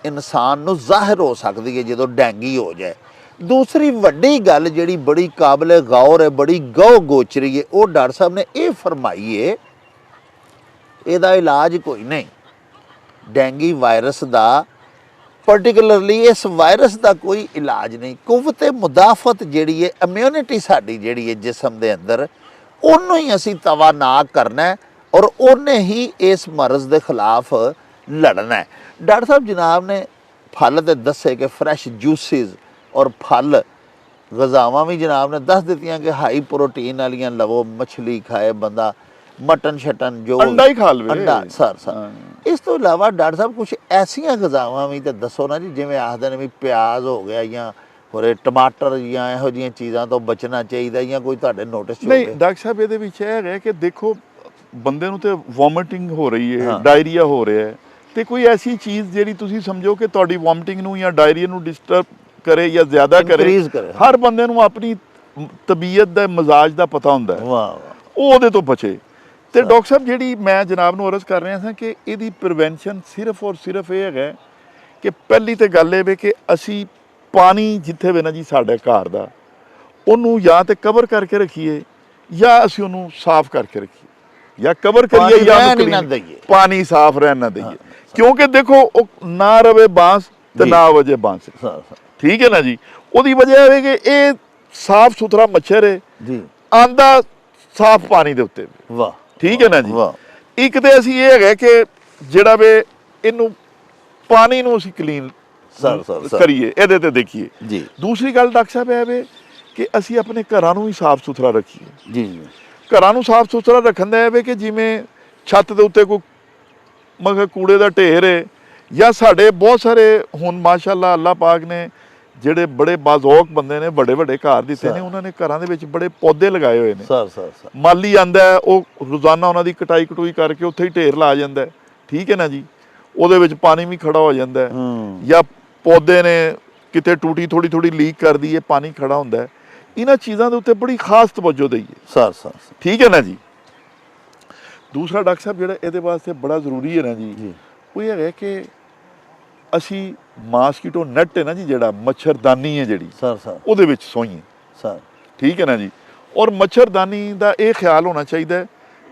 ਇਨਸਾਨ ਨੂੰ ਜ਼ਾਹਿਰ ਹੋ ਸਕਦੀ ਹੈ ਜਦੋਂ ਡੈਂਗੀ ਹੋ ਜਾਏ। ਦੂਸਰੀ ਵੱਡੀ ਗੱਲ ਜਿਹੜੀ ਬੜੀ ਕਾਬਲੇ ਗੌਰ ਹੈ, ਬੜੀ ਗਹੁ ਗੋਚਰੀ ਹੈ, ਉਹ ਡਾਕਟਰ ਸਾਹਿਬ ਨੇ ਇਹ ਫਰਮਾਈ ਹੈ ਇਹਦਾ ਇਲਾਜ ਕੋਈ ਨਹੀਂ। ਡੈਂਗੀ ਵਾਇਰਸ ਦਾ ਪਾਰਟਿਕੂਲਰਲੀ ਇਸ ਵਾਇਰਸ ਦਾ ਕੋਈ ਇਲਾਜ ਨਹੀਂ। ਕੁਵਤ ਮੁਦਾਫਤ ਜਿਹੜੀ ਹੈ, ਇਮਿਊਨਿਟੀ ਸਾਡੀ ਜਿਹੜੀ ਹੈ ਜਿਸਮ ਦੇ ਅੰਦਰ, ਉਹਨੂੰ ਹੀ ਅਸੀਂ ਤਵਾਨਾ ਕਰਨਾ ਹੈ ਔਰ ਉਹਨੇ ਹੀ ਇਸ ਮਰਜ਼ ਦੇ ਖਿਲਾਫ ਲੜਨਾ ਹੈ। ਡਾਕਟਰ ਸਾਹਿਬ ਜਨਾਬ ਨੇ ਫਲ ਤੇ ਦੱਸੇ ਕਿ ਫਰੈਸ਼ ਜੂਸਿਸ ਔਰ ਫਲ ਗਜ਼ਾਵਾਂ ਵੀ ਜਨਾਬ ਨੇ ਦੱਸ ਦਿੱਤੀਆਂ ਕਿ ਹਾਈ ਪ੍ਰੋਟੀਨ ਵਾਲੀਆਂ ਲਵੋ, ਮੱਛਲੀ ਖਾਏ ਬੰਦਾ, ਮਟਨ ਸ਼ਟਨ ਜੋ ਅੰਡਾ ਹੀ ਖਾ ਲਵੇ ਅੰਡਾ ਸਰ। ਇਸ ਤੋਂ ਇਲਾਵਾ ਡਾਕਟਰ ਸਾਹਿਬ ਕੁਝ ਐਸੀਆਂ ਗਜ਼ਾਵਾਂ ਵੀ ਤਾਂ ਦੱਸੋ ਨਾ ਜੀ, ਜਿਵੇਂ ਆਖਦੇ ਨੇ ਵੀ ਪਿਆਜ਼ ਹੋ ਗਿਆ ਜਾਂ ਹੋਰੇ ਟਮਾਟਰ ਜਾਂ ਇਹੋ ਜਿਹੀਆਂ ਚੀਜ਼ਾਂ ਤੋਂ ਬਚਣਾ ਚਾਹੀਦਾ, ਜਾਂ ਕੋਈ ਤੁਹਾਡੇ ਨੋਟਿਸ ਚ ਨਹੀਂ ਹੋਵੇ? ਡਾਕਟਰ ਸਾਹਿਬ ਇਹਦੇ ਵਿੱਚ ਇਹ ਹੈ ਕਿ ਦੇਖੋ ਬੰਦੇ ਨੂੰ ਤੇ ਵੋਮਿਟਿੰਗ ਹੋ ਰਹੀ ਹੈ, ਡਾਇਰੀਆ ਹੋ ਰਿਹਾ ਹੈ, ਤੇ ਕੋਈ ਐਸੀ ਚੀਜ਼ ਜਿਹੜੀ ਤੁਸੀਂ ਸਮਝੋ ਕਿ ਤੁਹਾਡੀ ਵੋਮਿਟਿੰਗ ਨੂੰ ਜਾਂ ਡਾਇਰੀਆ ਨੂੰ ਡਿਸਟਰਬ ਕਰੇ ਜਾਂ ਜ਼ਿਆਦਾ ਕਰੇ। ਹਰ ਬੰਦੇ ਨੂੰ ਆਪਣੀ ਤਬੀਅਤ ਦਾ ਮਜ਼ਾਜ ਦਾ ਪਤਾ ਹੁੰਦਾ ਹੈ, ਉਹ ਉਹਦੇ ਤੋਂ ਬਚੇ। ਤੇ ਡਾਕਟਰ ਸਾਹਿਬ ਜਿਹੜੀ ਮੈਂ ਜਨਾਬ ਨੂੰ ਅਰਜ਼ ਕਰ ਰਿਹਾ ਸਾਂ ਕਿ ਇਹਦੀ ਪ੍ਰੀਵੈਂਸ਼ਨ ਸਿਰਫ ਔਰ ਸਿਰਫ ਇਹ ਹੈਗਾ ਕਿ ਪਹਿਲੀ ਤੇ ਗੱਲ ਇਹ ਵੇ ਕਿ ਅਸੀਂ ਪਾਣੀ ਜਿੱਥੇ ਵੀ ਨਾ ਜੀ ਸਾਡੇ ਘਰ ਦਾ, ਉਹਨੂੰ ਜਾਂ ਤੇ ਕਵਰ ਕਰਕੇ ਰੱਖੀਏ ਜਾਂ ਅਸੀਂ ਉਹਨੂੰ ਸਾਫ਼ ਕਰਕੇ ਰੱਖੀਏ, ਜਾਂ ਕਵਰ ਕਰੀਏ ਜਾਂ ਪਾਣੀ ਸਾਫ਼ ਰਹਿਣ ਨਾ ਦਈਏ। ਕਿਉਂਕਿ ਦੇਖੋ ਉਹ ਨਾ ਰਵੇ ਬਾਂਸ ਤੇ ਨਾ ਵਜੇ ਬਾਂਸ, ਠੀਕ ਹੈ ਨਾ ਜੀ। ਉਹਦੀ ਵਜ੍ਹਾ ਇਹ ਕਿ ਇਹ ਸਾਫ਼ ਸੁਥਰਾ ਮੱਛਰ ਹੈ ਜੀ, ਆਂਦਾ ਸਾਫ਼ ਪਾਣੀ ਦੇ ਉੱਤੇ। ਵਾਹ, ਠੀਕ ਹੈ ਨਾ ਜੀ। ਇੱਕ ਤੇ ਅਸੀਂ ਇਹ ਹੈਗਾ ਕਿ ਜਿਹੜਾ ਵੇ ਇਹਨੂੰ ਪਾਣੀ ਨੂੰ ਅਸੀਂ ਕਲੀਨ ਕਰੀਏ, ਇਹਦੇ ਤੇ ਦੇਖੀਏ ਜੀ। ਦੂਸਰੀ ਗੱਲ ਡਾਕਟਰ ਸਾਹਿਬ ਇਹ ਵੇ ਕਿ ਅਸੀਂ ਆਪਣੇ ਘਰਾਂ ਨੂੰ ਵੀ ਸਾਫ਼ ਸੁਥਰਾ ਰੱਖੀਏ ਜੀ। ਘਰਾਂ ਨੂੰ ਸਾਫ਼ ਸੁਥਰਾ ਰੱਖਣ ਦਾ ਇਹ ਵੇ ਕਿ ਜਿਵੇਂ ਛੱਤ ਦੇ ਉੱਤੇ ਕੋਈ ਮਗਰ ਕੂੜੇ ਦਾ ਢੇਰ ਹੈ, ਜਾਂ ਸਾਡੇ ਬਹੁਤ ਸਾਰੇ ਹੁਣ ਮਾਸ਼ਾਅੱਲਾ ਅੱਲਾਹ ਪਾਕ ਨੇ ਜਿਹੜੇ ਬੜੇ ਬਾਜ਼ੌਕ ਬੰਦੇ ਨੇ, ਵੱਡੇ ਵੱਡੇ ਘਰ ਦਿੱਤੇ ਨੇ, ਉਹਨਾਂ ਨੇ ਘਰਾਂ ਦੇ ਵਿੱਚ ਬੜੇ ਪੌਦੇ ਲਗਾਏ ਹੋਏ ਨੇ। ਮਾਲੀ ਆਂਦਾ ਉਹ ਰੋਜ਼ਾਨਾ ਉਹਨਾਂ ਦੀ ਕਟਾਈ ਕਟੂਈ ਕਰਕੇ ਉੱਥੇ ਹੀ ਢੇਰ ਲਾ ਜਾਂਦਾ, ਠੀਕ ਹੈ ਨਾ ਜੀ। ਉਹਦੇ ਵਿੱਚ ਪਾਣੀ ਵੀ ਖੜਾ ਹੋ ਜਾਂਦਾ, ਜਾਂ ਪੌਦੇ ਨੇ ਕਿਤੇ ਟੂਟੀ ਥੋੜੀ ਥੋੜੀ ਲੀਕ ਕਰਦੀ ਹੈ, ਪਾਣੀ ਖੜਾ ਹੁੰਦਾ। ਇਹਨਾਂ ਚੀਜ਼ਾਂ ਦੇ ਉੱਤੇ ਬੜੀ ਖਾਸ ਤਵੱਜੋ ਦਈਏ, ਠੀਕ ਹੈ ਨਾ ਜੀ। ਦੂਸਰਾ ਡਾਕਟਰ ਸਾਹਿਬ ਜਿਹੜਾ ਇਹਦੇ ਵਾਸਤੇ ਬੜਾ ਜ਼ਰੂਰੀ ਹੈ ਨਾ ਜੀ, ਉਹ ਇਹ ਹੈਗਾ ਕਿ ਅਸੀਂ ਮਾਸਕੀਟੋ ਨੈਟ ਹੈ ਨਾ ਜੀ, ਜਿਹੜਾ ਮੱਛਰਦਾਨੀ ਹੈ ਜਿਹੜੀ ਉਹਦੇ ਵਿੱਚ ਸੋਈਏ, ਠੀਕ ਹੈ ਨਾ ਜੀ। ਔਰ ਮੱਛਰਦਾਨੀ ਦਾ ਇਹ ਖਿਆਲ ਹੋਣਾ ਚਾਹੀਦਾ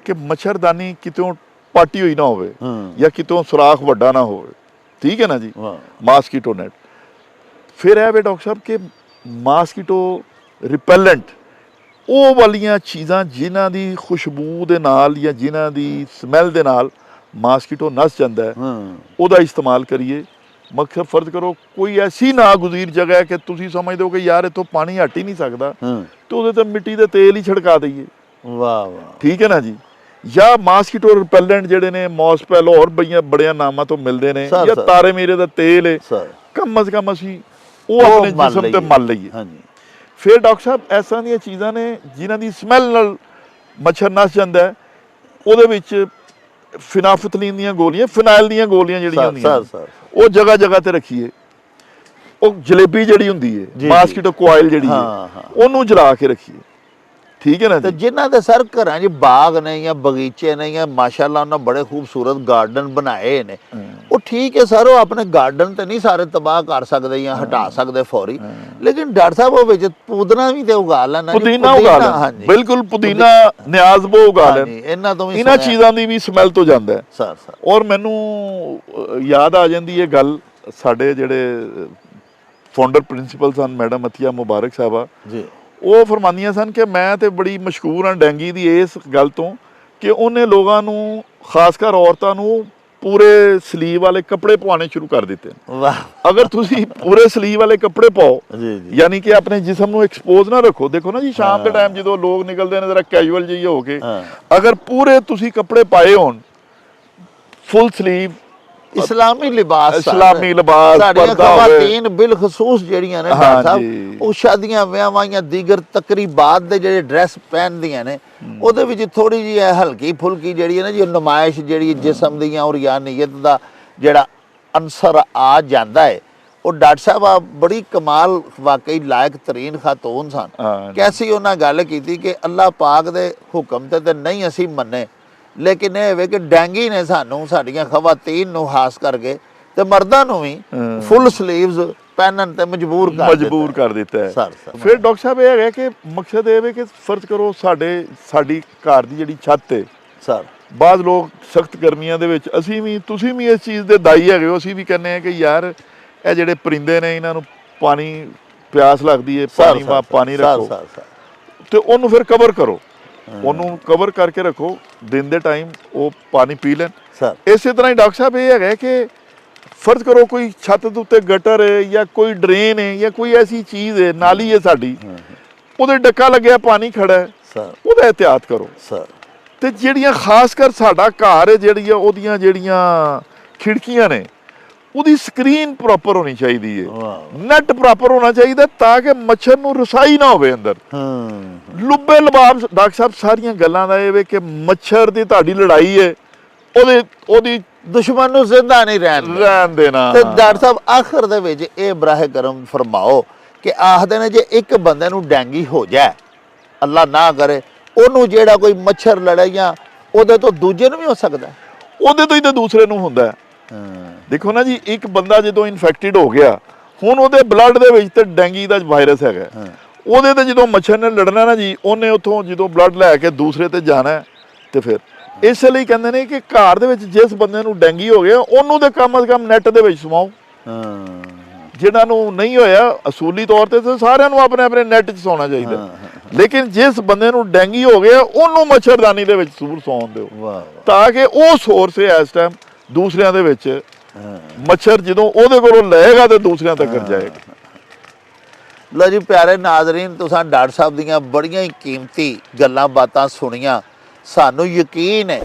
ਕਿ ਮੱਛਰਦਾਨੀ ਕਿਤੋਂ ਪਾਟੀ ਹੋਈ ਨਾ ਹੋਵੇ ਜਾਂ ਕਿਤੋਂ ਸੁਰਾਖ ਵੱਡਾ ਨਾ ਹੋਵੇ, ਠੀਕ ਹੈ ਨਾ ਜੀ। Mosquito net. ਫਿਰ ਇਹ ਵੇ ਡਾਕਟਰ ਸਾਹਿਬ ਕਿ ਮਾਸਕੀਟੋ ਰਿਪੈਲੈਂਟ, ਉਹ ਵਾਲੀਆਂ ਚੀਜ਼ਾਂ ਜਿਨ੍ਹਾਂ ਦੀ ਖੁਸ਼ਬੂ ਦੇ ਨਾਲ ਜਾਂ ਜਿਨ੍ਹਾਂ ਦੀ ਸਮੈਲ ਦੇ ਨਾਲ ਮਾਸਕੀਟੋ ਨਸ ਜਾਂਦਾ ਹੈ, ਉਹਦਾ ਇਸਤੇਮਾਲ ਕਰੀਏ। ਮਕਸਦ ਫਰਜ਼ ਕਰੋ ਕੋਈ ਐਸੀ ਨਾਗੁਜ਼ੀਰ ਜਗ੍ਹਾ ਹੈ ਕਿ ਤੁਸੀਂ ਸਮਝਦੇ ਹੋ ਕਿ ਯਾਰ ਇੱਥੋਂ ਪਾਣੀ ਹਟ ਹੀ ਨਹੀਂ ਸਕਦਾ, ਤੇ ਉਹਦੇ ਤੇ ਮਿੱਟੀ ਦੇ ਤੇਲ ਹੀ ਛਿੜਕਾ ਦਈਏ। ਵਾਹ ਵਾਹ, ਠੀਕ ਹੈ ਨਾ ਜੀ। ਜਾਂ ਮਾਸਕੀਟੋ ਰਿਪੈਲੈਂਟ ਜਿਹੜੇ ਨੇ ਮੌਸਪੈਲ ਹੋਰ ਬੜਿਆਂ ਨਾਮਾਂ ਤੋਂ ਮਿਲਦੇ ਨੇ, ਜਾਂ ਤਾਰੇ ਮੀਰੇ ਦਾ ਤੇਲ ਹੈ, ਕਮ ਅਜ਼ ਕਮ ਅਸੀਂ ਉਹ ਆਪਣੇ ਜਿਸਮ ਤੇ ਮਲ ਲਈਏ। ਫਿਰ ਡਾਕਟਰ ਸਾਹਿਬ ਐਸਾਂ ਦੀਆਂ ਚੀਜ਼ਾਂ ਨੇ ਜਿਨ੍ਹਾਂ ਦੀ ਸਮੈਲ ਨਾਲ ਮੱਛਰ ਨਸ ਜਾਂਦਾ ਹੈ, ਉਹਦੇ ਵਿੱਚ ਫਿਨਾਫਥਲੀਨ ਦੀਆਂ ਗੋਲੀਆਂ, ਫਿਨਾਇਲ ਦੀਆਂ ਗੋਲੀਆਂ ਜਿਹੜੀਆਂ ਹੁੰਦੀਆਂ ਉਹ ਜਗ੍ਹਾ ਜਗ੍ਹਾ ਤੇ ਰੱਖੀਏ। ਉਹ ਜਲੇਬੀ ਜਿਹੜੀ ਹੁੰਦੀ ਹੈ ਮਾਸਕੀਟੋ ਕੋਇਲ ਜਿਹੜੀ ਹੈ, ਉਹਨੂੰ ਜਲਾ ਕੇ ਰੱਖੀਏ, ਠੀਕ ਹੈ ਨਾ। ਤੇ ਜਿਨ੍ਹਾਂ ਦੇ ਸਰ ਘਰਾਂ 'ਚ ਬਾਗ ਨੇ ਜਾਂ ਬਗੀਚੇ ਨੇ ਜਾਂ ਮਾਸ਼ਾਅੱਲਾ ਉਹਨਾਂ ਬੜੇ ਖੂਬਸੂਰਤ ਗਾਰਡਨ ਬਣਾਏ ਨੇ, ਉਹ ਠੀਕ ਹੈ ਸਰ, ਉਹ ਆਪਣੇ ਗਾਰਡਨ ਤੇ ਨਹੀਂ ਸਾਰੇ ਤਬਾਹ ਕਰ ਸਕਦੇ ਜਾਂ ਹਟਾ ਸਕਦੇ ਫੌਰੀ, ਲੇਕਿਨ ਡਾਕਟਰ ਸਾਹਿਬ ਉਹ ਵਿੱਚ ਪੁਦੀਨਾ ਵੀ ਤੇ ਉਗਾ ਲੈਣਾ, ਪੁਦੀਨਾ ਉਗਾ ਲੈਣਾ, ਬਿਲਕੁਲ ਪੁਦੀਨਾ ਨਿਆਜ਼ਬੋ ਉਗਾ ਲੈਣ। ਇਹਨਾਂ ਚੀਜ਼ਾਂ ਦੀ ਵੀ ਸਮੈਲ ਤੋਂ ਜਾਂਦਾ ਹੈ ਸਰ। ਔਰ ਮੈਨੂੰ ਯਾਦ ਆ ਜਾਂਦੀ ਹੈ ਗੱਲ, ਸਾਡੇ ਜਿਹੜੇ ਫਾਊਂਡਰ ਪ੍ਰਿੰਸੀਪਲ ਸਨ ਮੈਡਮ ਅਤੀਆ ਮੁਬਾਰਕ ਸਾਹਿਬਾ ਜੀ, ਉਹ ਫਰਮਾਨੀਆਂ ਸਨ ਕਿ ਮੈਂ ਤੇ ਬੜੀ ਮਸ਼ਹੂਰ ਹਾਂ ਡੈਂਗੀ ਦੀ ਇਸ ਗੱਲ ਤੋਂ ਕਿ ਉਹਨੇ ਲੋਕਾਂ ਨੂੰ, ਖਾਸ ਕਰ ਔਰਤਾਂ ਨੂੰ, ਪੂਰੇ ਸਲੀਵ ਵਾਲੇ ਕੱਪੜੇ ਪਵਾਉਣੇ ਸ਼ੁਰੂ ਕਰ ਦਿੱਤੇ ਨੇ। ਵਾਹ ਅਗਰ ਤੁਸੀਂ ਪੂਰੇ ਸਲੀਵ ਵਾਲੇ ਕੱਪੜੇ ਪਾਓ, ਜੀ ਜੀ ਯਾਨੀ ਕਿ ਆਪਣੇ ਜਿਸਮ ਨੂੰ ਐਕਸਪੋਜ਼ ਨਾ ਰੱਖੋ। ਦੇਖੋ ਨਾ ਜੀ, ਸ਼ਾਮ ਦੇ ਟਾਈਮ ਜਦੋਂ ਲੋਕ ਨਿਕਲਦੇ ਨੇ ਜ਼ਰਾ ਕੈਜੂਅਲ ਜਿਹੀ ਹੋ ਕੇ, ਹਾਂ। ਅਗਰ ਪੂਰੇ ਤੁਸੀਂ ਕੱਪੜੇ ਪਾਏ ਹੋਣ, ਫੁੱਲ ਸਲੀਵ ਇਸਲਾਮੀ ਲਿਬਾਸ ਇਸਲਾਮੀ ਲਿਬਾਸ, ਸਾਡੀਆਂ ਪਰਦਾ ਹੋਵੇ। ਖਵਾਤੀਨ ਬਿਲਖਸੂਸ ਜਿਹੜੀਆਂ ਨੇ ਡਾਕਟਰ ਸਾਹਿਬ, ਉਹ ਸ਼ਾਦੀਆਂ ਵਿਆਹਾਂ ਜਾਂ ਦੀਗਰ ਤਕਰੀਬਾਤ ਦੇ ਜਿਹੜੇ ਡਰੈਸ ਪਹਿਨਦੀਆਂ ਨੇ, ਉਹਦੇ ਵਿੱਚ ਥੋੜੀ ਜਿਹੀ ਹਲਕੀ ਫੁਲਕੀ ਜਿਹੜੀ ਹੈ ਨਾ ਜੀ, ਨੁਮਾਇਸ਼ ਜਿਹੜੀ ਜਿਸਮ ਦੀਆਂ ਔਰ ਜਾਂ ਨੀਅਤ ਦਾ ਜਿਹੜਾ ਅਨਸਰ ਆ ਜਾਂਦਾ ਹੈ, ਉਹ ਡਾਕਟਰ ਸਾਹਿਬ ਆ ਬੜੀ ਕਮਾਲ, ਵਾਕਈ ਲਾਇਕ ਤਰੀਨ ਖਾਤੂਨ ਸਨ। ਕੈਸੀ ਉਹਨਾਂ ਗੱਲ ਕੀਤੀ ਕਿ ਅੱਲਾਹ ਪਾਕ ਦੇ ਹੁਕਮ ਤੇ ਨਹੀਂ ਅਸੀਂ ਮੰਨੇ, ਲੇਕਿਨ ਇਹ ਵੇ ਕਿ ਡੈਂਗੀ ਨੇ ਸਾਨੂੰ, ਸਾਡੀਆਂ ਖਵਾਤੀਨ ਨੂੰ ਖਾਸ ਕਰਕੇ ਤੇ ਮਰਦਾਂ ਨੂੰ ਵੀ ਫੁੱਲ ਸਲੀਵਸ ਪਹਿਨਣ ਤੇ ਮਜਬੂਰ ਕਰ ਦਿੱਤਾ ਹੈ। ਫਿਰ ਡਾਕਟਰ ਸਾਹਿਬ ਇਹ ਹੈਗਾ ਕਿ ਮਕਸਦ ਇਹ ਵੇ ਕਿ ਫਰਜ਼ ਕਰੋ ਸਾਡੀ ਘਰ ਦੀ ਜਿਹੜੀ ਛੱਤ ਹੈ ਸਰ, ਬਾਅਦ ਲੋਕ ਸਖਤ ਗਰਮੀਆਂ ਦੇ ਵਿੱਚ, ਅਸੀਂ ਵੀ ਤੁਸੀਂ ਵੀ ਇਸ ਚੀਜ਼ ਦੇ ਦਾਈ ਹੈਗੇ ਹੋ, ਅਸੀਂ ਵੀ ਕਹਿੰਦੇ ਆ ਕਿ ਯਾਰ ਇਹ ਜਿਹੜੇ ਪਰਿੰਦੇ ਨੇ ਇਹਨਾਂ ਨੂੰ ਪਾਣੀ ਪਿਆਸ ਲੱਗਦੀ ਹੈ, ਪਾਣੀ ਰੱਖੋ ਤੇ ਉਹਨੂੰ ਫਿਰ ਕਵਰ ਕਰੋ, ਉਹਨੂੰ ਕਵਰ ਕਰਕੇ ਰੱਖੋ, ਦਿਨ ਦੇ ਟਾਈਮ ਉਹ ਪਾਣੀ ਪੀ ਲੈਣ। ਇਸੇ ਤਰ੍ਹਾਂ ਹੀ ਡਾਕਟਰ ਸਾਹਿਬ ਇਹ ਹੈਗਾ ਕਿ ਫਰਜ਼ ਕਰੋ ਕੋਈ ਛੱਤ ਦੇ ਉੱਤੇ ਗਟਰ ਹੈ ਜਾਂ ਕੋਈ ਡਰੇਨ ਹੈ ਜਾਂ ਕੋਈ ਐਸੀ ਚੀਜ਼ ਹੈ, ਨਾਲੀ ਹੈ ਸਾਡੀ, ਉਹਦੇ ਡੱਕਾ ਲੱਗਿਆ, ਪਾਣੀ ਖੜਾ ਹੈ, ਉਹਦਾ ਇਹਤਿਆਤ ਕਰੋ। ਤੇ ਜਿਹੜੀਆਂ ਖਾਸ ਕਰ ਸਾਡਾ ਘਰ ਹੈ, ਉਹਦੀਆਂ ਜਿਹੜੀਆਂ ਖਿੜਕੀਆਂ ਨੇ, ਉਹਦੀ ਸਕਰੀਨ ਪ੍ਰੋਪਰ ਹੋਣੀ ਚਾਹੀਦੀ ਹੈ, ਨੈਟ ਪ੍ਰੋਪਰ ਹੋਣਾ ਚਾਹੀਦਾ, ਤਾਂ ਕਿ ਮੱਛਰ ਨੂੰ ਰਸਾਈ ਨਾ ਹੋਵੇ ਅੰਦਰ। ਲੁੱਬੇ ਲਬਾਬ ਡਾਕਟਰ ਸਾਹਿਬ ਸਾਰੀਆਂ ਗੱਲਾਂ ਦਾ ਇਹ ਵੇ ਕਿ ਮੱਛਰ ਦੀ ਤੁਹਾਡੀ ਲੜਾਈ ਹੈ, ਉਹਦੀ ਦੁਸ਼ਮਣ ਨੂੰ ਜ਼ਿੰਦਾ ਨਹੀਂ ਰਹਿਣ ਦੇਣਾ। ਤੇ ਡਾਕਟਰ ਸਾਹਿਬ ਆਖਰ ਦੇ ਵਿੱਚ ਇਹ ਬਰਾਹ ਕਰਮ ਫਰਮਾਓ ਕਿ ਆਖਦੇ ਨੇ ਜੇ ਇੱਕ ਬੰਦੇ ਨੂੰ ਡੈਂਗੀ ਹੋ ਜਾਏ, ਅੱਲਾ ਨਾ ਕਰੇ, ਉਹਨੂੰ ਜਿਹੜਾ ਕੋਈ ਮੱਛਰ ਲੜੇ ਜਾਂ ਉਹਦੇ ਤੋਂ ਦੂਜੇ ਨੂੰ ਵੀ ਹੋ ਸਕਦਾ, ਉਹਦੇ ਤੋਂ ਹੀ ਤਾਂ ਦੂਸਰੇ ਨੂੰ ਹੁੰਦਾ। ਦੇਖੋ ਨਾ ਜੀ, ਇੱਕ ਬੰਦਾ ਜਦੋਂ ਇਨਫੈਕਟਡ ਹੋ ਗਿਆ, ਹੁਣ ਉਹਦੇ ਬਲੱਡ ਦੇ ਵਿੱਚ ਤੇ ਡੈਂਗੀ ਦਾ ਵਾਇਰਸ ਹੈਗਾ, ਉਹਦੇ ਤੇ ਜਦੋਂ ਮੱਛਰ ਨੇ ਲੜਨਾ ਨਾ ਜੀ, ਉਹਨੇ ਉੱਥੋਂ ਜਦੋਂ ਬਲੱਡ ਲੈ ਕੇ ਦੂਸਰੇ ਤੇ ਜਾਣਾ, ਤੇ ਫਿਰ ਇਸ ਲਈ ਕਹਿੰਦੇ ਨੇ ਕਿ ਘਰ ਦੇ ਵਿੱਚ ਜਿਸ ਬੰਦੇ ਨੂੰ ਡੈਂਗੀ ਹੋ ਗਿਆ, ਉਹਨੂੰ ਤੇ ਕਮ ਅਜ਼ ਕਮ ਨੈਟ ਦੇ ਵਿੱਚ ਸਮਾਓ। ਜਿਹਨਾਂ ਨੂੰ ਨਹੀਂ ਹੋਇਆ, ਅਸੂਲੀ ਤੌਰ ਤੇ ਸਾਰਿਆਂ ਨੂੰ ਆਪਣੇ ਆਪਣੇ ਨੈਟ 'ਚ ਸੌਣਾ ਚਾਹੀਦਾ, ਲੇਕਿਨ ਜਿਸ ਬੰਦੇ ਨੂੰ ਡੈਂਗੀ ਹੋ ਗਿਆ, ਉਹਨੂੰ ਮੱਛਰਦਾਨੀ ਦੇ ਵਿੱਚ ਜ਼ਰੂਰ ਸੌਣ ਦਿਓ, ਤਾਂ ਕਿ ਉਹ ਸੋਰਸ ਹੈ ਇਸ ਟਾਈਮ ਦੂਸਰਿਆਂ ਦੇ ਵਿੱਚ, ਮੱਛਰ ਜਦੋਂ ਉਹਦੇ ਕੋਲੋਂ ਲਏਗਾ ਤੇ ਦੂਸਰਿਆਂ ਤੱਕ ਜਾਏਗਾ। ਲਓ ਜੀ ਪਿਆਰੇ ਨਾਜ਼ਰੀਨ, ਤੁਸੀਂ ਡਾਕਟਰ ਸਾਹਿਬ ਦੀਆਂ ਬੜੀਆਂ ਹੀ ਕੀਮਤੀ ਗੱਲਾਂ ਬਾਤਾਂ ਸੁਣੀਆਂ। ਸਾਨੂੰ ਯਕੀਨ ਹੈ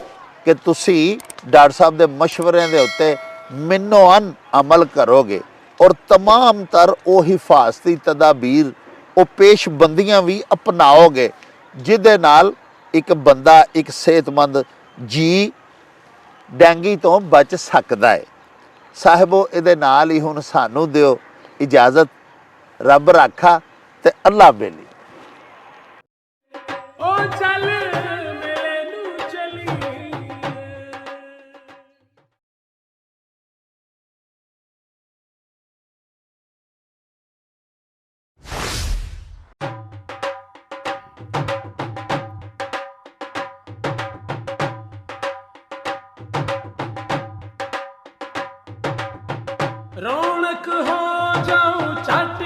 ਕਿ ਤੁਸੀਂ ਡਾਕਟਰ ਸਾਹਿਬ ਦੇ ਮਸ਼ਵਰਿਆਂ ਦੇ ਉੱਤੇ ਮਿਨੋਅਨ ਅਮਲ ਕਰੋਗੇ ਔਰ ਤਮਾਮ ਤਰ ਉਹ ਹਿਫਾਜ਼ਤੀ ਤਦਾਬੀਰ, ਉਹ ਪੇਸ਼ਬੰਦੀਆਂ ਵੀ ਅਪਣਾਓਗੇ, ਜਿਹਦੇ ਨਾਲ ਇੱਕ ਬੰਦਾ, ਇੱਕ ਸਿਹਤਮੰਦ ਜੀ ਡੈਂਗੀ ਤੋਂ ਬਚ ਸਕਦਾ ਹੈ। ਸਾਹਿਬੋ, ਇਹਦੇ ਨਾਲ ਹੀ ਹੁਣ ਸਾਨੂੰ ਦਿਓ ਇਜਾਜ਼ਤ। ਰੱਬ ਰਾਖਾ ਤੇ ਅੱਲਾ ਬੇਲੀ। रौनक हो जाऊं चट